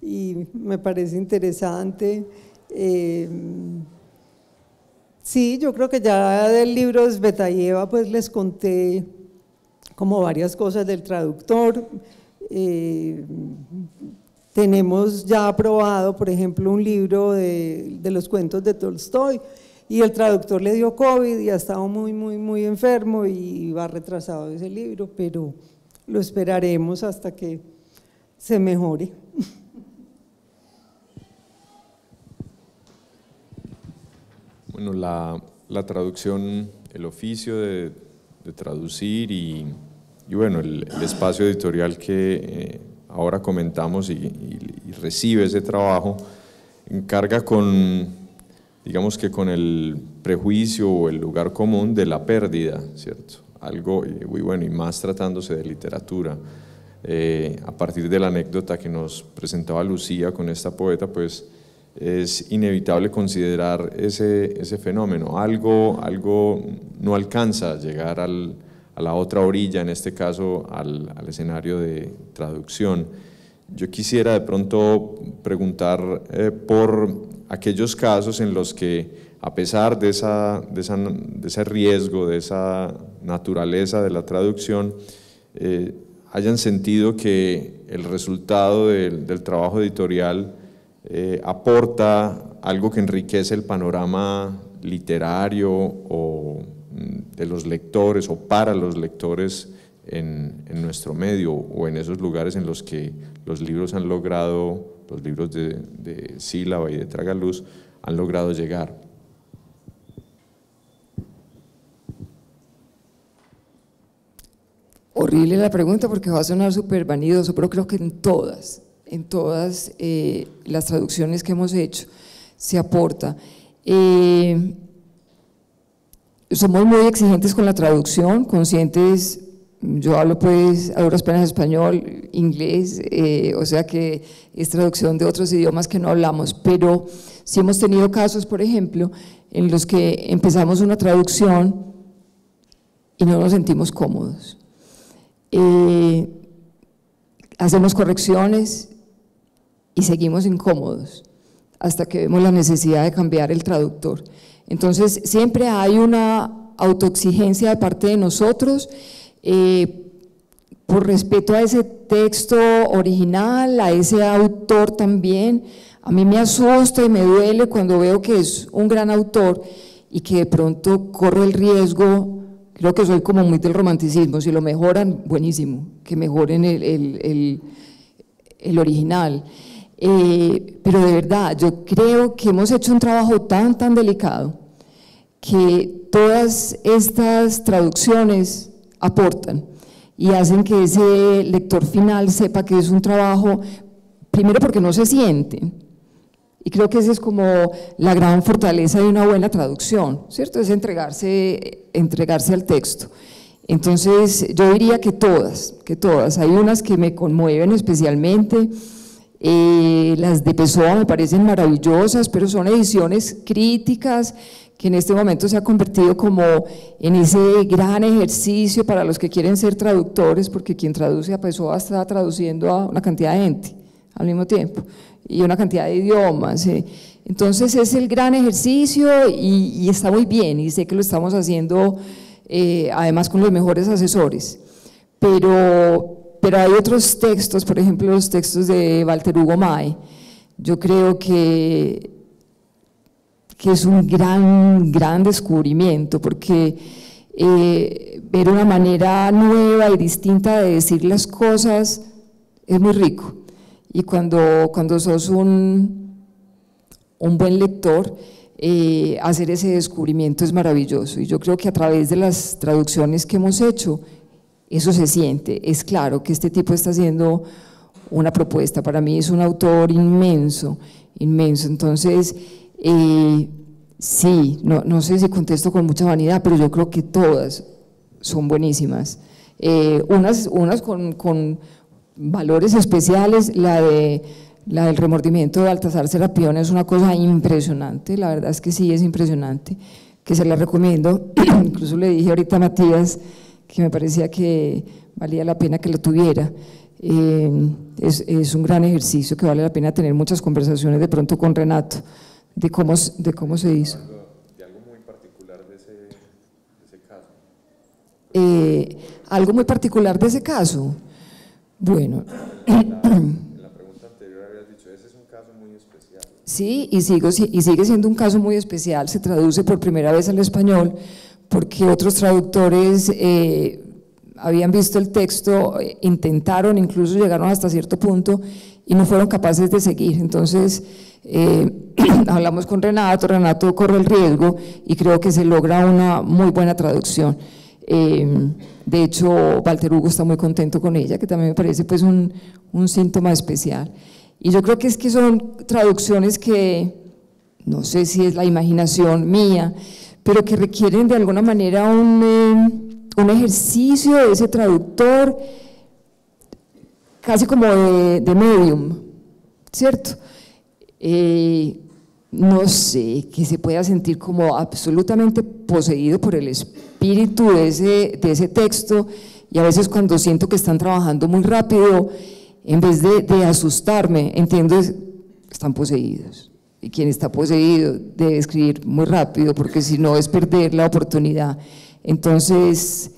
y me parece interesante. Sí, yo creo que ya del libro de Svetaeva pues les conté como varias cosas del traductor. Tenemos ya aprobado, por ejemplo, un libro de los cuentos de Tolstoy y el traductor le dio COVID y ha estado muy enfermo y va retrasado ese libro, pero lo esperaremos hasta que se mejore. Bueno, la traducción, el oficio de traducir y bueno, el espacio editorial que ahora comentamos y recibe ese trabajo, encarga digamos que con el prejuicio o el lugar común de la pérdida, ¿cierto? Algo muy bueno, y más tratándose de literatura. A partir de la anécdota que nos presentaba Lucía con esta poeta, pues es inevitable considerar ese fenómeno. Algo no alcanza a llegar a la otra orilla, en este caso al escenario de traducción. Yo quisiera de pronto preguntar por aquellos casos en los que, a pesar de ese riesgo, de esa naturaleza de la traducción, hayan sentido que el resultado del trabajo editorial aporta algo que enriquece el panorama literario o de los lectores o para los lectores en nuestro medio o en esos lugares en los que los libros han logrado, los libros de Sílaba y de Tragaluz han logrado llegar. horrible la pregunta porque va a sonar súper vanidoso, pero creo que en todas las traducciones que hemos hecho se aporta. Somos muy exigentes con la traducción, conscientes. Yo hablo pues a duras penas español, inglés, o sea que es traducción de otros idiomas que no hablamos, pero sí hemos tenido casos, por ejemplo, en los que empezamos una traducción y no nos sentimos cómodos. Hacemos correcciones y seguimos incómodos hasta que vemos la necesidad de cambiar el traductor. Entonces siempre hay una autoexigencia de parte de nosotros, por respeto a ese texto original, a ese autor también. A mí me asusta y me duele cuando veo que es un gran autor y que de pronto corre el riesgo. Creo que soy como muy del romanticismo, si lo mejoran, buenísimo, que mejoren el original. Pero de verdad, yo creo que hemos hecho un trabajo tan delicado que todas estas traducciones aportan y hacen que ese lector final sepa que es un trabajo, primero porque no se siente, y creo que esa es como la gran fortaleza de una buena traducción, ¿cierto? Es entregarse al texto. Entonces yo diría que todas, hay unas que me conmueven especialmente, las de Pessoa me parecen maravillosas, pero son ediciones críticas que en este momento se ha convertido como en ese gran ejercicio para los que quieren ser traductores, porque quien traduce a Pessoa está traduciendo a una cantidad de gente al mismo tiempo y una cantidad de idiomas. Entonces es el gran ejercicio y está muy bien, y sé que lo estamos haciendo además con los mejores asesores, pero hay otros textos, por ejemplo los textos de Walter Hugo May. Yo creo que es un gran descubrimiento, porque ver una manera nueva y distinta de decir las cosas es muy rico, y cuando sos un buen lector, hacer ese descubrimiento es maravilloso, y yo creo que a través de las traducciones que hemos hecho, eso se siente. Es claro que este tipo está haciendo una propuesta, para mí es un autor inmenso, entonces sí, no sé si contesto con mucha vanidad, pero yo creo que todas son buenísimas, unas con valores especiales. La del remordimiento de Baltasar Serapión es una cosa impresionante, la verdad es que sí, es impresionante, que se la recomiendo. Incluso le dije ahorita a Matías que me parecía que valía la pena que lo tuviera. Es un gran ejercicio que vale la pena tener muchas conversaciones de pronto con Renato de cómo se hizo. ¿De algo muy particular de ese caso? Algo muy particular de ese caso. Bueno. En la pregunta anterior habías dicho, ese es un caso muy especial. Sí, y sigue siendo un caso muy especial. Se traduce por primera vez al español porque otros traductores habían visto el texto, intentaron, incluso llegaron hasta cierto punto y no fueron capaces de seguir. Entonces hablamos con Renato corre el riesgo y creo que se logra una muy buena traducción. De hecho, Walter Hugo está muy contento con ella, que también me parece pues un síntoma especial. Y yo creo que son traducciones que, no sé si es la imaginación mía, pero que requieren de alguna manera un ejercicio de ese traductor, casi como de medium, ¿cierto? No sé, que se pueda sentir como absolutamente poseído por el espíritu de ese texto, y a veces cuando siento que están trabajando muy rápido, en vez de asustarme, entiendo que están poseídos. Y quien está poseído debe escribir muy rápido, porque si no es perder la oportunidad. Entonces,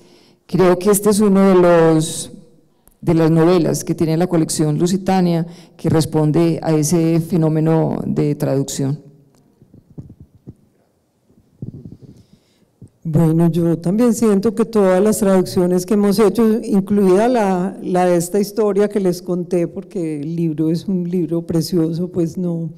creo que este es uno de las novelas que tiene la colección Lusitania que responde a ese fenómeno de traducción. Bueno, yo también siento que todas las traducciones que hemos hecho, incluida la de esta historia que les conté, porque el libro es un libro precioso, pues no,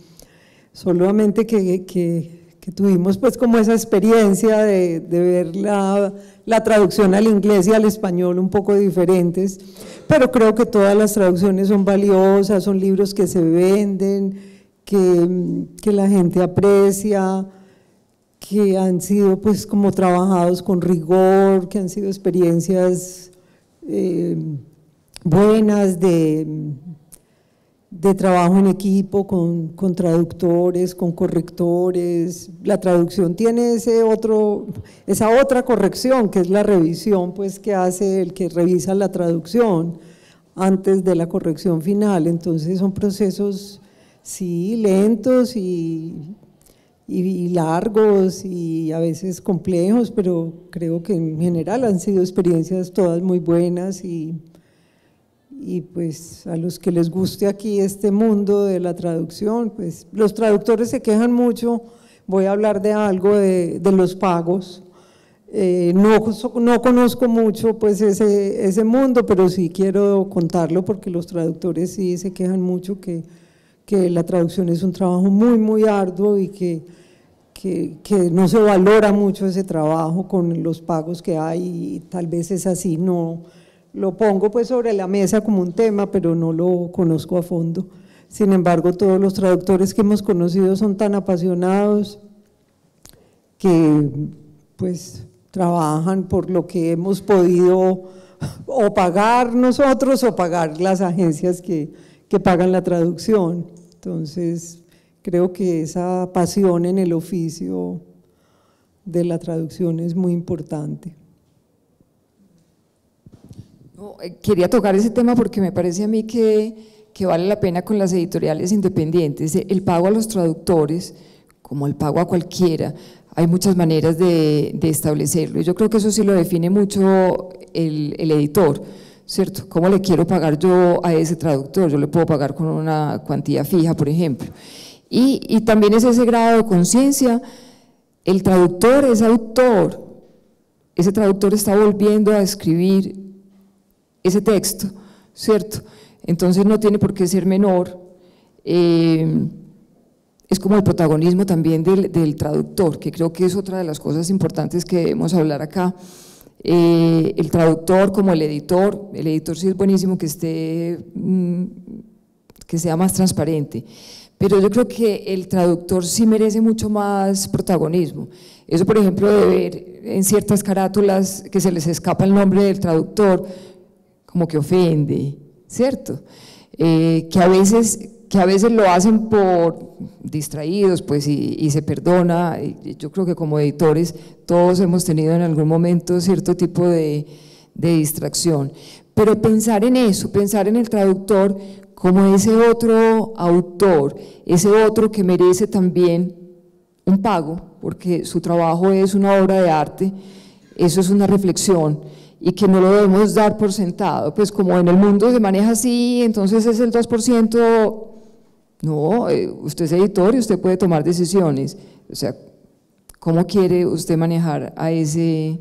solamente que que tuvimos pues como esa experiencia de ver la traducción al inglés y al español un poco diferentes, pero creo que todas las traducciones son valiosas, son libros que se venden, que la gente aprecia, que han sido pues como trabajados con rigor, que han sido experiencias buenas de trabajo en equipo con traductores, con correctores. La traducción tiene esa otra corrección que es la revisión pues que hace el que revisa la traducción antes de la corrección final. Entonces son procesos sí lentos y largos y a veces complejos, pero creo que en general han sido experiencias todas muy buenas y pues a los que les guste aquí este mundo de la traducción, pues los traductores se quejan mucho. Voy a hablar de algo de los pagos. No conozco mucho pues ese mundo, pero sí quiero contarlo porque los traductores sí se quejan mucho que la traducción es un trabajo muy, muy arduo y que no se valora mucho ese trabajo con los pagos que hay, y tal vez es así, no lo pongo pues sobre la mesa como un tema, pero no lo conozco a fondo. Sin embargo, todos los traductores que hemos conocido son tan apasionados que pues trabajan por lo que hemos podido o pagar nosotros o pagar las agencias que pagan la traducción. Entonces, creo que esa pasión en el oficio de la traducción es muy importante. Quería tocar ese tema porque me parece a mí que vale la pena con las editoriales independientes. El pago a los traductores, como el pago a cualquiera, hay muchas maneras de establecerlo. Yo creo que eso sí lo define mucho el editor, ¿cierto? ¿Cómo le quiero pagar yo a ese traductor? Yo le puedo pagar con una cuantía fija, por ejemplo. Y también es ese grado de conciencia. El traductor es autor, ese traductor está volviendo a escribir ese texto, ¿cierto? Entonces no tiene por qué ser menor. Es como el protagonismo también del traductor, que creo que es otra de las cosas importantes que debemos hablar acá. El traductor como el editor sí es buenísimo que sea más transparente, pero yo creo que el traductor sí merece mucho más protagonismo. Eso, por ejemplo, de ver en ciertas carátulas que se les escapa el nombre del traductor, como que ofende, ¿cierto? Que a veces lo hacen por distraídos, pues, y se perdona. Yo creo que como editores todos hemos tenido en algún momento cierto tipo de distracción, pero pensar en eso, pensar en el traductor como ese otro autor, ese otro que merece también un pago, porque su trabajo es una obra de arte, eso es una reflexión, y que no lo debemos dar por sentado, pues como en el mundo se maneja así, entonces es el 2%, no, usted es editor y usted puede tomar decisiones. O sea, ¿cómo quiere usted manejar a ese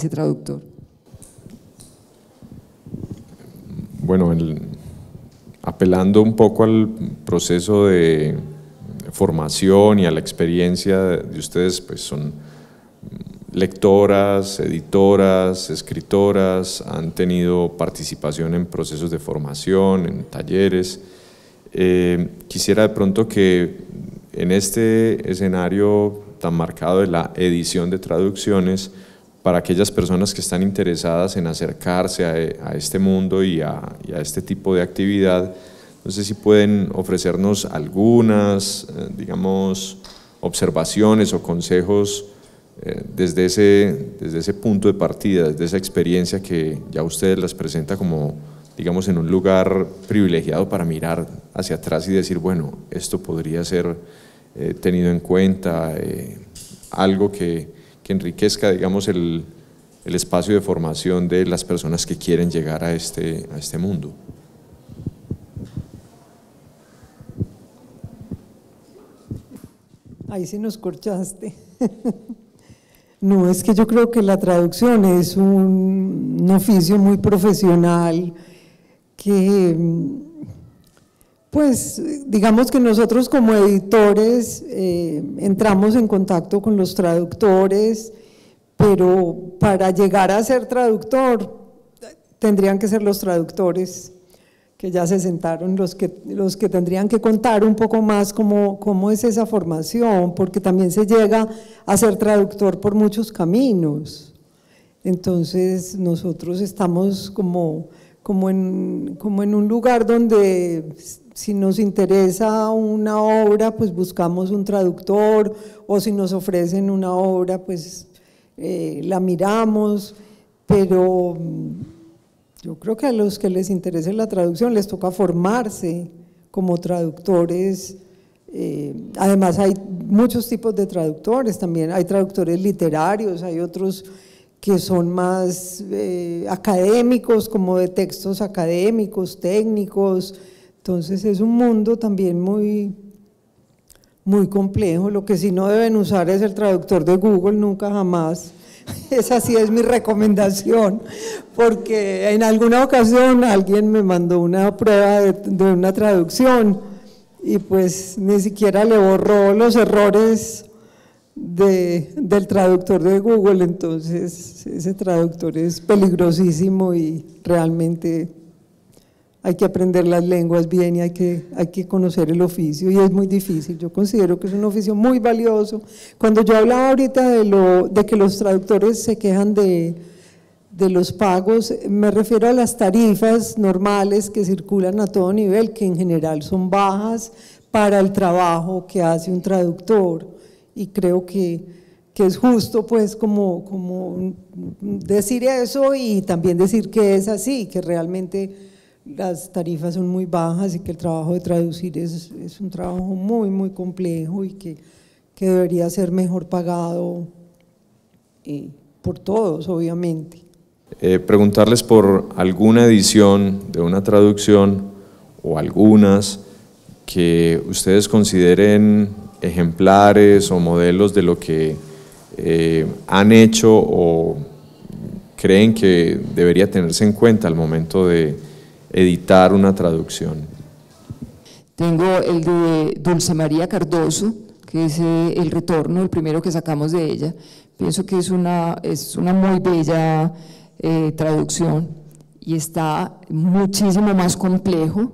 traductor? Bueno, apelando un poco al proceso de formación y a la experiencia de ustedes, pues son lectoras, editoras, escritoras, han tenido participación en procesos de formación, en talleres. Quisiera de pronto que en este escenario tan marcado de la edición de traducciones, para aquellas personas que están interesadas en acercarse a este mundo y a este tipo de actividad, no sé si pueden ofrecernos algunas, digamos, observaciones o consejos desde ese punto de partida, desde esa experiencia que ya ustedes las presenta como, digamos, en un lugar privilegiado para mirar hacia atrás y decir, bueno, esto podría ser tenido en cuenta, algo que enriquezca, digamos, el espacio de formación de las personas que quieren llegar a este mundo. Ahí sí nos corchaste. No, es que yo creo que la traducción es un oficio muy profesional que Pues digamos que nosotros como editores entramos en contacto con los traductores, pero para llegar a ser traductor tendrían que ser los traductores que ya se sentaron, los que tendrían que contar un poco más cómo es esa formación, porque también se llega a ser traductor por muchos caminos. Entonces nosotros estamos como en un lugar donde si nos interesa una obra, pues buscamos un traductor, o si nos ofrecen una obra, pues la miramos, pero yo creo que a los que les interese la traducción les toca formarse como traductores. Además hay muchos tipos de traductores, también hay traductores literarios, hay otros que son más académicos, como de textos académicos, técnicos. Entonces es un mundo también muy complejo. Lo que sí no deben usar es el traductor de Google, nunca jamás. Esa sí es mi recomendación, porque en alguna ocasión alguien me mandó una prueba de una traducción y pues ni siquiera le borró los errores del traductor de Google. Entonces ese traductor es peligrosísimo y realmente hay que aprender las lenguas bien y hay que conocer el oficio, y es muy difícil. Yo considero que es un oficio muy valioso. Cuando yo hablaba ahorita de que los traductores se quejan de los pagos, me refiero a las tarifas normales que circulan a todo nivel, que en general son bajas para el trabajo que hace un traductor, y creo que es justo pues como decir eso y también decir que es así, que realmente las tarifas son muy bajas y que el trabajo de traducir es un trabajo muy complejo y que debería ser mejor pagado por todos, obviamente. Preguntarles por alguna edición de una traducción o algunas que ustedes consideren ejemplares o modelos de lo que han hecho o creen que debería tenerse en cuenta al momento de editar una traducción. Tengo el de Dulce María Cardoso, que es el retorno, el primero que sacamos de ella. Pienso que es una muy bella traducción y está muchísimo más complejo,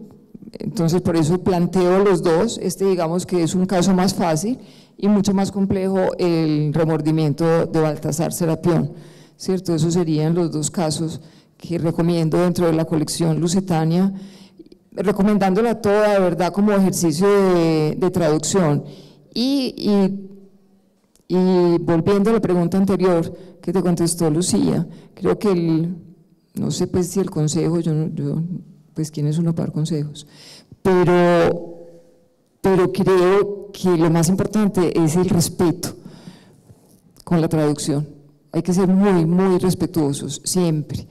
entonces por eso planteo los dos. Digamos que es un caso más fácil y mucho más complejo el Remordimiento de Baltasar Serapión, ¿cierto? Esos serían los dos casos que recomiendo dentro de la colección Lusitania, recomendándola toda de verdad como ejercicio de traducción. Y volviendo a la pregunta anterior que te contestó Lucía, creo que no sé pues si el consejo, yo pues quién es uno para dar consejos, pero creo que lo más importante es el respeto con la traducción. Hay que ser muy respetuosos, siempre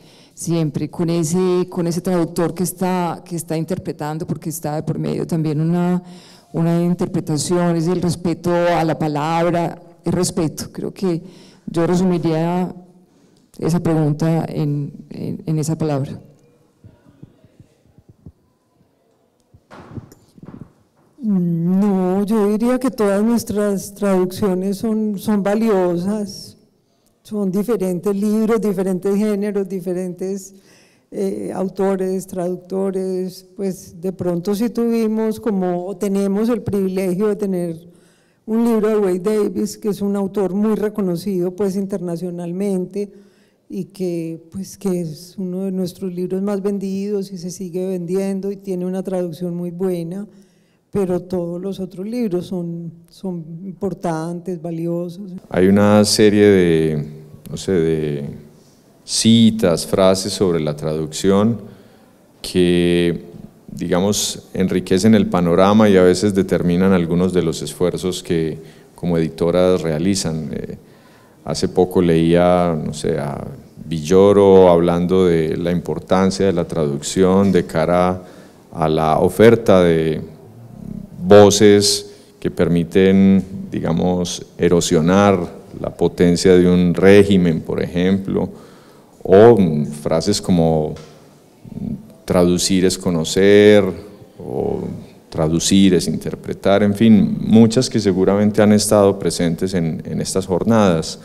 con ese traductor que está interpretando, porque está de por medio también una interpretación, es el respeto a la palabra, el respeto. Creo que yo resumiría esa pregunta en esa palabra. No, yo diría que todas nuestras traducciones son valiosas, son diferentes libros, diferentes géneros, diferentes autores, traductores. Pues de pronto sí tuvimos o tenemos el privilegio de tener un libro de Wade Davis, que es un autor muy reconocido pues internacionalmente y que es uno de nuestros libros más vendidos y se sigue vendiendo y tiene una traducción muy buena. Pero todos los otros libros son importantes, valiosos. Hay una serie de citas, frases sobre la traducción que, digamos, enriquecen el panorama y a veces determinan algunos de los esfuerzos que como editoras realizan. Hace poco leía, a Villoro hablando de la importancia de la traducción de cara a la oferta de voces que permiten, digamos, erosionar la potencia de un régimen, por ejemplo, o frases como traducir es conocer, o traducir, es interpretar, en fin, muchas que seguramente han estado presentes en estas jornadas.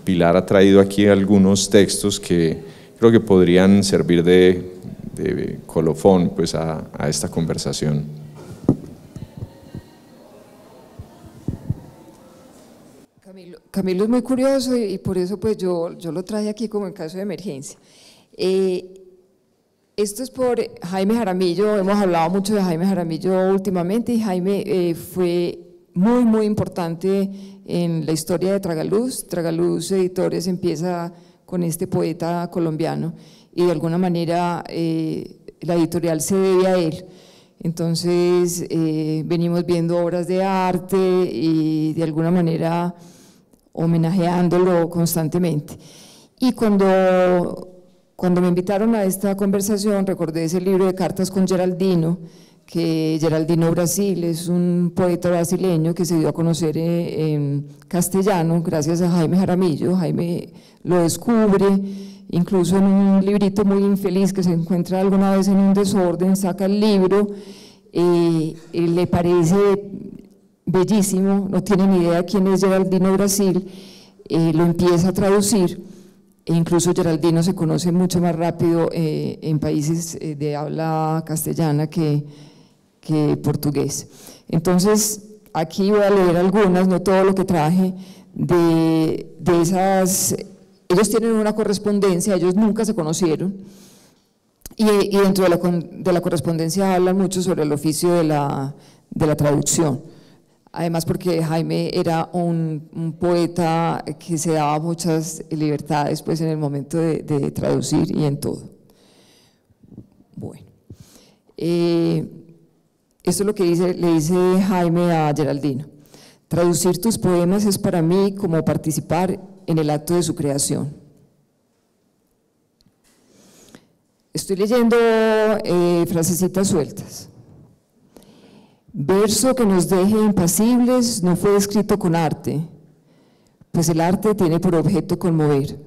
Pilar ha traído aquí algunos textos que creo que podrían servir de colofón pues, a esta conversación. Camilo es muy curioso y por eso pues yo lo traje aquí como en caso de emergencia. Esto es por Jaime Jaramillo. Hemos hablado mucho de Jaime Jaramillo últimamente y Jaime fue muy importante en la historia de Tragaluz. Tragaluz Editores empieza con este poeta colombiano y de alguna manera la editorial se debe a él. Entonces venimos viendo obras de arte y de alguna manera homenajeándolo constantemente. Y cuando me invitaron a esta conversación, recordé ese libro de cartas con Geraldino, que Geraldino Brasil es un poeta brasileño que se dio a conocer en castellano gracias a Jaime Jaramillo. Jaime lo descubre, incluso en un librito muy infeliz que se encuentra alguna vez en un desorden, saca el libro, le parece bellísimo, no tiene ni idea quién es Geraldino Brasil, lo empieza a traducir. E incluso Geraldino se conoce mucho más rápido en países de habla castellana que portugués. Entonces, aquí voy a leer algunas, no todo lo que traje, de esas. Ellos tienen una correspondencia, ellos nunca se conocieron, y dentro de la correspondencia hablan mucho sobre el oficio de la traducción. Además porque Jaime era un poeta que se daba muchas libertades pues, en el momento de traducir y en todo. Bueno, esto es lo que le dice Jaime a Geraldino. Traducir tus poemas es para mí como participar en el acto de su creación. Estoy leyendo frasecitas sueltas. Verso que nos deje impasibles no fue escrito con arte, pues el arte tiene por objeto conmover.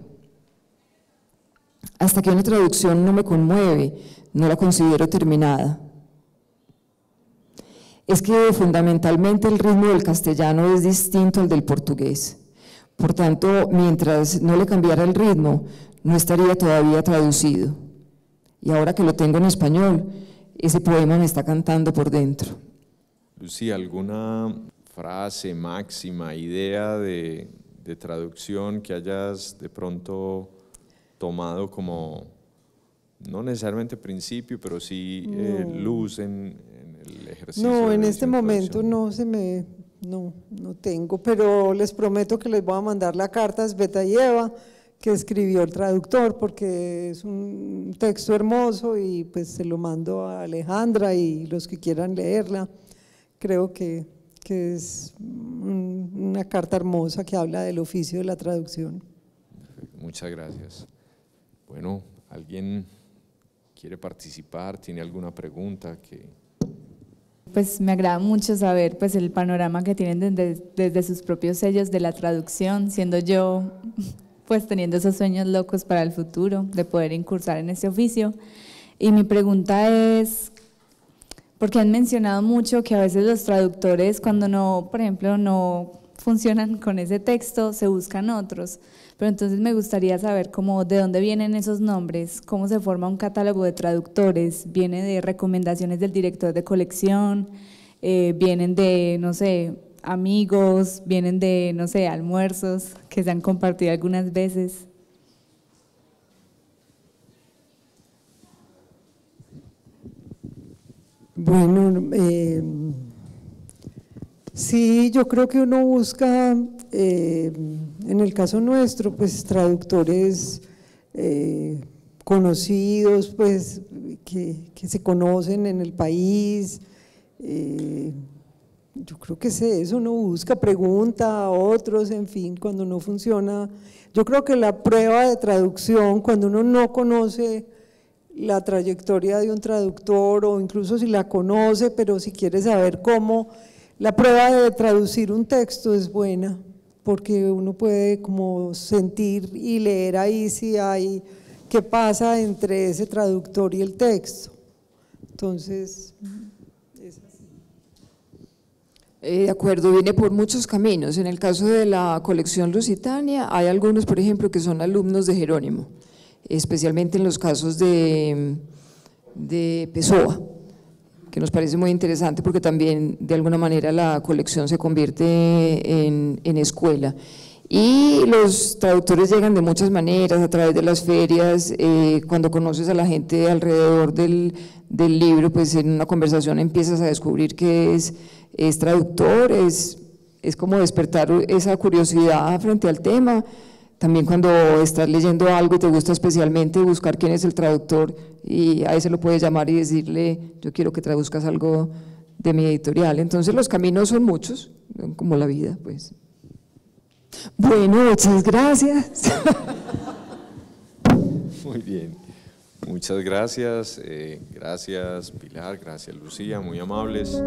Hasta que una traducción no me conmueve, no la considero terminada. Es que fundamentalmente el ritmo del castellano es distinto al del portugués. Por tanto, mientras no le cambiara el ritmo, no estaría todavía traducido. Y ahora que lo tengo en español, ese poema me está cantando por dentro. Lucía, ¿alguna frase, máxima, idea de traducción que hayas de pronto tomado como, no necesariamente principio, pero sí luz en el ejercicio? No, de en la este edición de momento traducción? no tengo, pero les prometo que les voy a mandar la carta a Svetaeva que escribió el traductor, porque es un texto hermoso y pues se lo mando a Alejandra y los que quieran leerla. Creo que es una carta hermosa que habla del oficio de la traducción. Muchas gracias. Bueno, ¿alguien quiere participar? ¿Tiene alguna pregunta? Pues me agrada mucho saber pues, el panorama que tienen desde sus propios sellos de la traducción, siendo yo pues teniendo esos sueños locos para el futuro, de poder incursar en este oficio. Y mi pregunta es, porque han mencionado mucho que a veces los traductores cuando no, por ejemplo, no funcionan con ese texto, se buscan otros, pero entonces me gustaría saber cómo, de dónde vienen esos nombres, cómo se forma un catálogo de traductores, viene de recomendaciones del director de colección, vienen de, no sé, amigos, vienen de, no sé, almuerzos que se han compartido algunas veces. Bueno, sí, yo creo que uno busca, en el caso nuestro, pues traductores conocidos, pues que se conocen en el país. Yo creo que es eso, uno busca, pregunta a otros, en fin, cuando no funciona. Yo creo que la prueba de traducción, cuando uno no conoce la trayectoria de un traductor o incluso si la conoce, pero si quiere saber cómo, la prueba de traducir un texto es buena, porque uno puede como sentir y leer ahí si hay qué pasa entre ese traductor y el texto. Entonces, De acuerdo, viene por muchos caminos. En el caso de la colección Lusitania, hay algunos, por ejemplo, que son alumnos de Jerónimo, especialmente en los casos de Pessoa, que nos parece muy interesante porque también de alguna manera la colección se convierte en escuela. Y los traductores llegan de muchas maneras, a través de las ferias, cuando conoces a la gente alrededor del libro, pues en una conversación empiezas a descubrir que es traductor, es como despertar esa curiosidad frente al tema. También cuando estás leyendo algo y te gusta especialmente, buscar quién es el traductor y a ese lo puedes llamar y decirle, yo quiero que traduzcas algo de mi editorial. Entonces los caminos son muchos, como la vida, pues. Bueno, muchas gracias. Muy bien, muchas gracias. Gracias Pilar, gracias Lucía, muy amables.